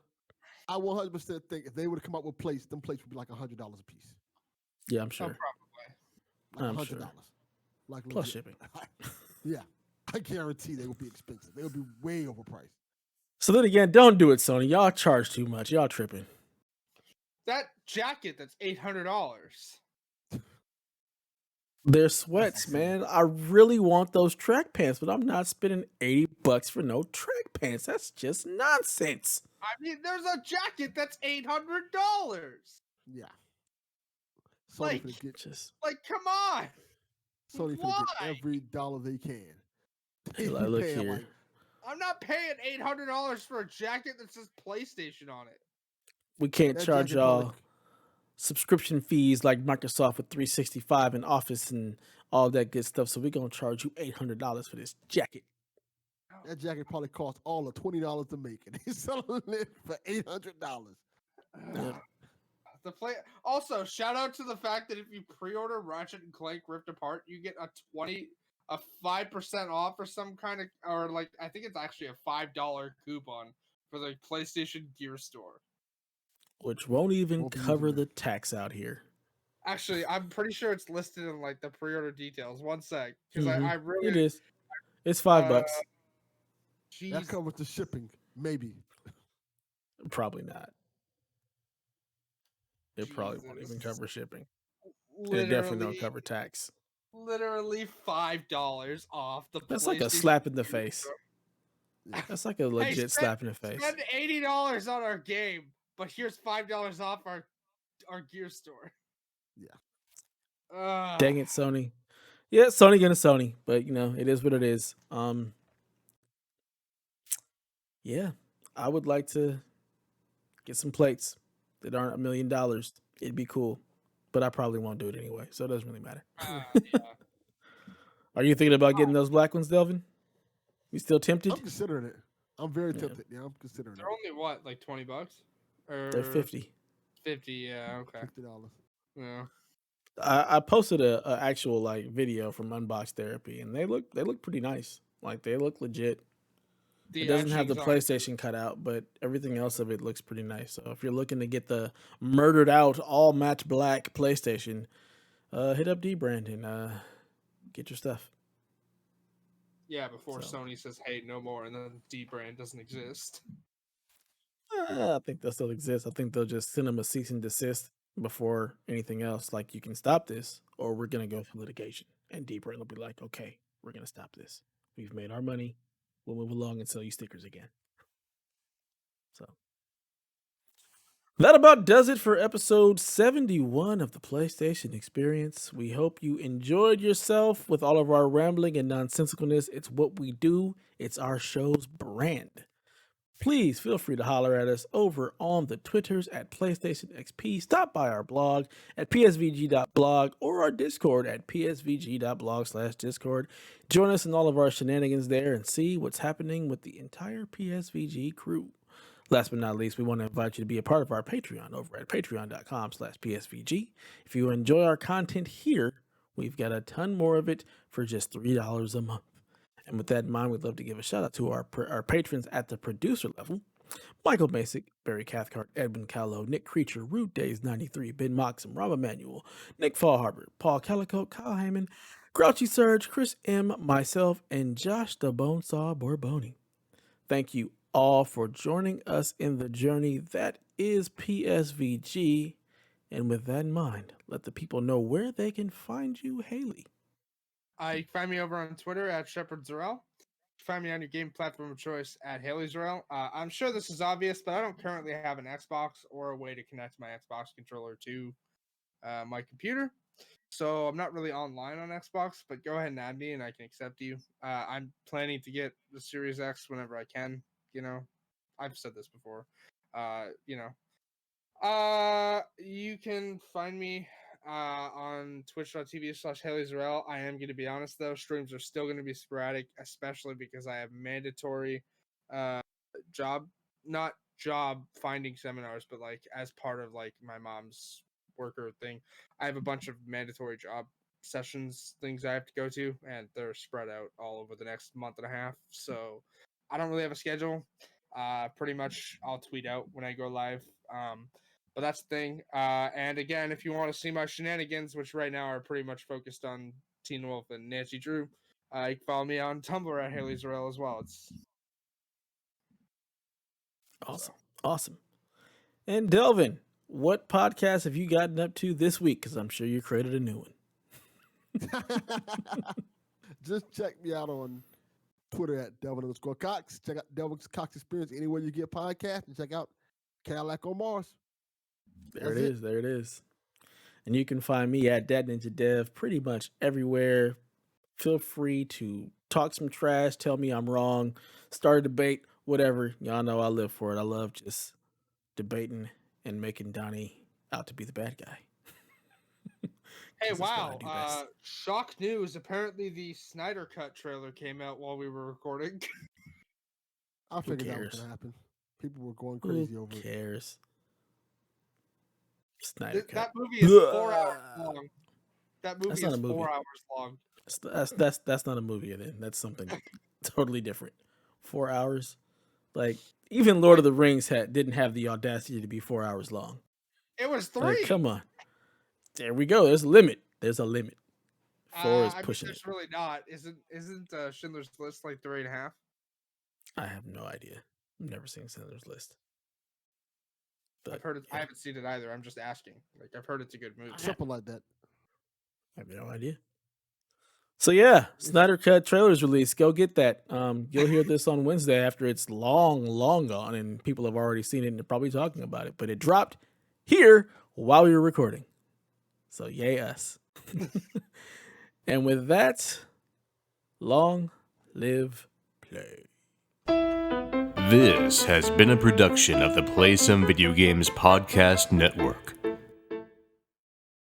I 100% think if they would have come up with plates, them plates would be like $100 a piece. Yeah, I'm Oh, sure. probably. Like I'm $100. sure. Like Plus legit. shipping. Yeah. I guarantee they would be expensive. They would be way overpriced. So then again, don't do it, Sony. Y'all charge too much. Y'all tripping. That jacket that's $800. They're sweats, insane. man. I really want those track pants, but I'm not spending $80 for no track pants. That's just nonsense. I mean, there's a jacket that's $800. Yeah. Sony Like, finna get Just come on. Sony finna Why? get every dollar they can. They like, be look paying here. like I'm not paying $800 for a jacket that says PlayStation on it. We can't that charge jacket y'all probably subscription fees like Microsoft with 365 and Office and all that good stuff. So we're gonna charge you $800 for this jacket. that jacket probably cost all of $20 to make, and they selling it for $800. Yep. The play. Also, shout out to the fact that if you pre-order Ratchet and Clank Rift Apart, you get a 5% off or some kind of, or like I think it's actually a $5 coupon for the PlayStation Gear Store. Which won't even Won't be cover using the that. tax out here. Actually, I'm pretty sure it's listed in like the pre-order details. One sec, because I really It is. It's $5. That jeez. covers the shipping, maybe. Probably not. It probably won't even Jesus. cover shipping. And it definitely don't cover tax. Literally $5 off the. That's PlayStation like a slap in the Gear face. Store. That's like a legit slap in the face. Spend $80 on our game, but here's $5 off our Gear Store. Yeah. Dang it, Sony. Yeah, Sony getting Sony, but you know, it is what it is. Yeah, I would like to get some plates that aren't $1 million. It'd be cool, but I probably won't do it anyway, so it doesn't really matter. Yeah. Are you thinking about getting those black ones, Delvin? You still tempted? I'm considering it. I'm very Yeah. tempted. Yeah, I'm considering They're it. only what, like $20? Or They're 50. 50, yeah, okay. $50. Yeah. I posted a actual like video from Unbox Therapy, and they look pretty nice. Like they look legit. The It doesn't have the etchings on it. PlayStation cutout, but everything else of it looks pretty nice. So if you're looking to get the murdered out all matte black PlayStation, hit up D Brand and get your stuff. Yeah, before So. Sony says, hey, no more, and then D brand doesn't exist. I think they'll still exist. I think they'll just send them a cease and desist before anything else. Like, you can stop this, or we're gonna go through litigation. And D Brand will be like, okay, we're gonna stop this. We've made our money. We'll move along and sell you stickers again. So that about does it for episode 71 of the PlayStation Experience. We hope you enjoyed yourself with all of our rambling and nonsensicalness. It's what we do. It's our show's brand. Please feel free to holler at us over on the Twitters at PlayStation XP. Stop by our blog at psvg.blog or our Discord at psvg.blog/discord. Join us in all of our shenanigans there and see what's happening with the entire PSVG crew. Last but not least, we want to invite you to be a part of our Patreon over at patreon.com/PSVG. If you enjoy our content here, we've got a ton more of it for just $3 a month. And with that in mind, we'd love to give a shout out to our patrons at the producer level: Michael Basic, Barry Cathcart, Edwin Callow, Nick Creature, Root Days 93, Ben Moxham, Rob Emanuel, Nick Fallharbor, Paul Calico, Kyle Heyman, Grouchy Surge, Chris M., myself, and Josh the Bonesaw Borboni. Thank you all for joining us in the journey that is PSVG. And with that in mind, let the people know where they can find you, Haley. You can find me over on Twitter at Shepard Zarel. Find me on your game platform of choice at Haley Zarel. I'm sure this is obvious, but I don't currently have an Xbox or a way to connect my Xbox controller to my computer. So I'm not really online on Xbox, but go ahead and add me and I can accept you. I'm planning to get the Series X whenever I can. I've said this before. You can find me on twitch.tv/Haley Zarel. I am going to be honest, though. Streams are still going to be sporadic, especially because I have mandatory not job finding seminars, but like as part of like my mom's worker thing. I have a bunch of mandatory job sessions, things I have to go to, and they're spread out all over the next month and a half. So I don't really have a schedule. Pretty much I'll tweet out when I go live. But that's the thing. And again, if you want to see my shenanigans, which right now are pretty much focused on Teen Wolf and Nancy Drew, you can follow me on Tumblr at Haley Zarel as well. It's Awesome. And Delvin, what podcast have you gotten up to this week? Because I'm sure you created a new one. Just check me out on Twitter at Delvin_Cox. Check out Delvin Cox Experience anywhere you get podcasts, and check out Cadillac on Mars. There it is. And you can find me at Dat Ninja Dev pretty much everywhere. Feel free to talk some trash, tell me I'm wrong, start a debate, whatever. Y'all know I live for it. I love just debating and making Donnie out to be the bad guy. Hey, wow. Shock news. Apparently the Snyder Cut trailer came out while we were recording. I figured that was going to happen. People were going crazy over it. Who cares? Snyder Cut. That movie is 4 hours long. That movie is 4 hours long. That's not a movie then. That's something totally different. 4 hours? Like, even Lord of the Rings didn't have the audacity to be 4 hours long. It was 3. Like, come on. There we go. There's a limit. 4 is pushing it. Really not. Isn't Schindler's List like 3.5? I have no idea. I've never seen Schindler's List. But, I've heard it. Yeah. I haven't seen it either. I'm just asking. Like, I've heard it's a good movie. Something like that. I have no idea. So yeah, Snyder Cut trailer's released. Go get that. You'll hear this on Wednesday after it's long gone, and people have already seen it and they're probably talking about it. But it dropped here while we were recording. So yay us. And with that, long live play. This has been a production of the Play Some Video Games Podcast Network.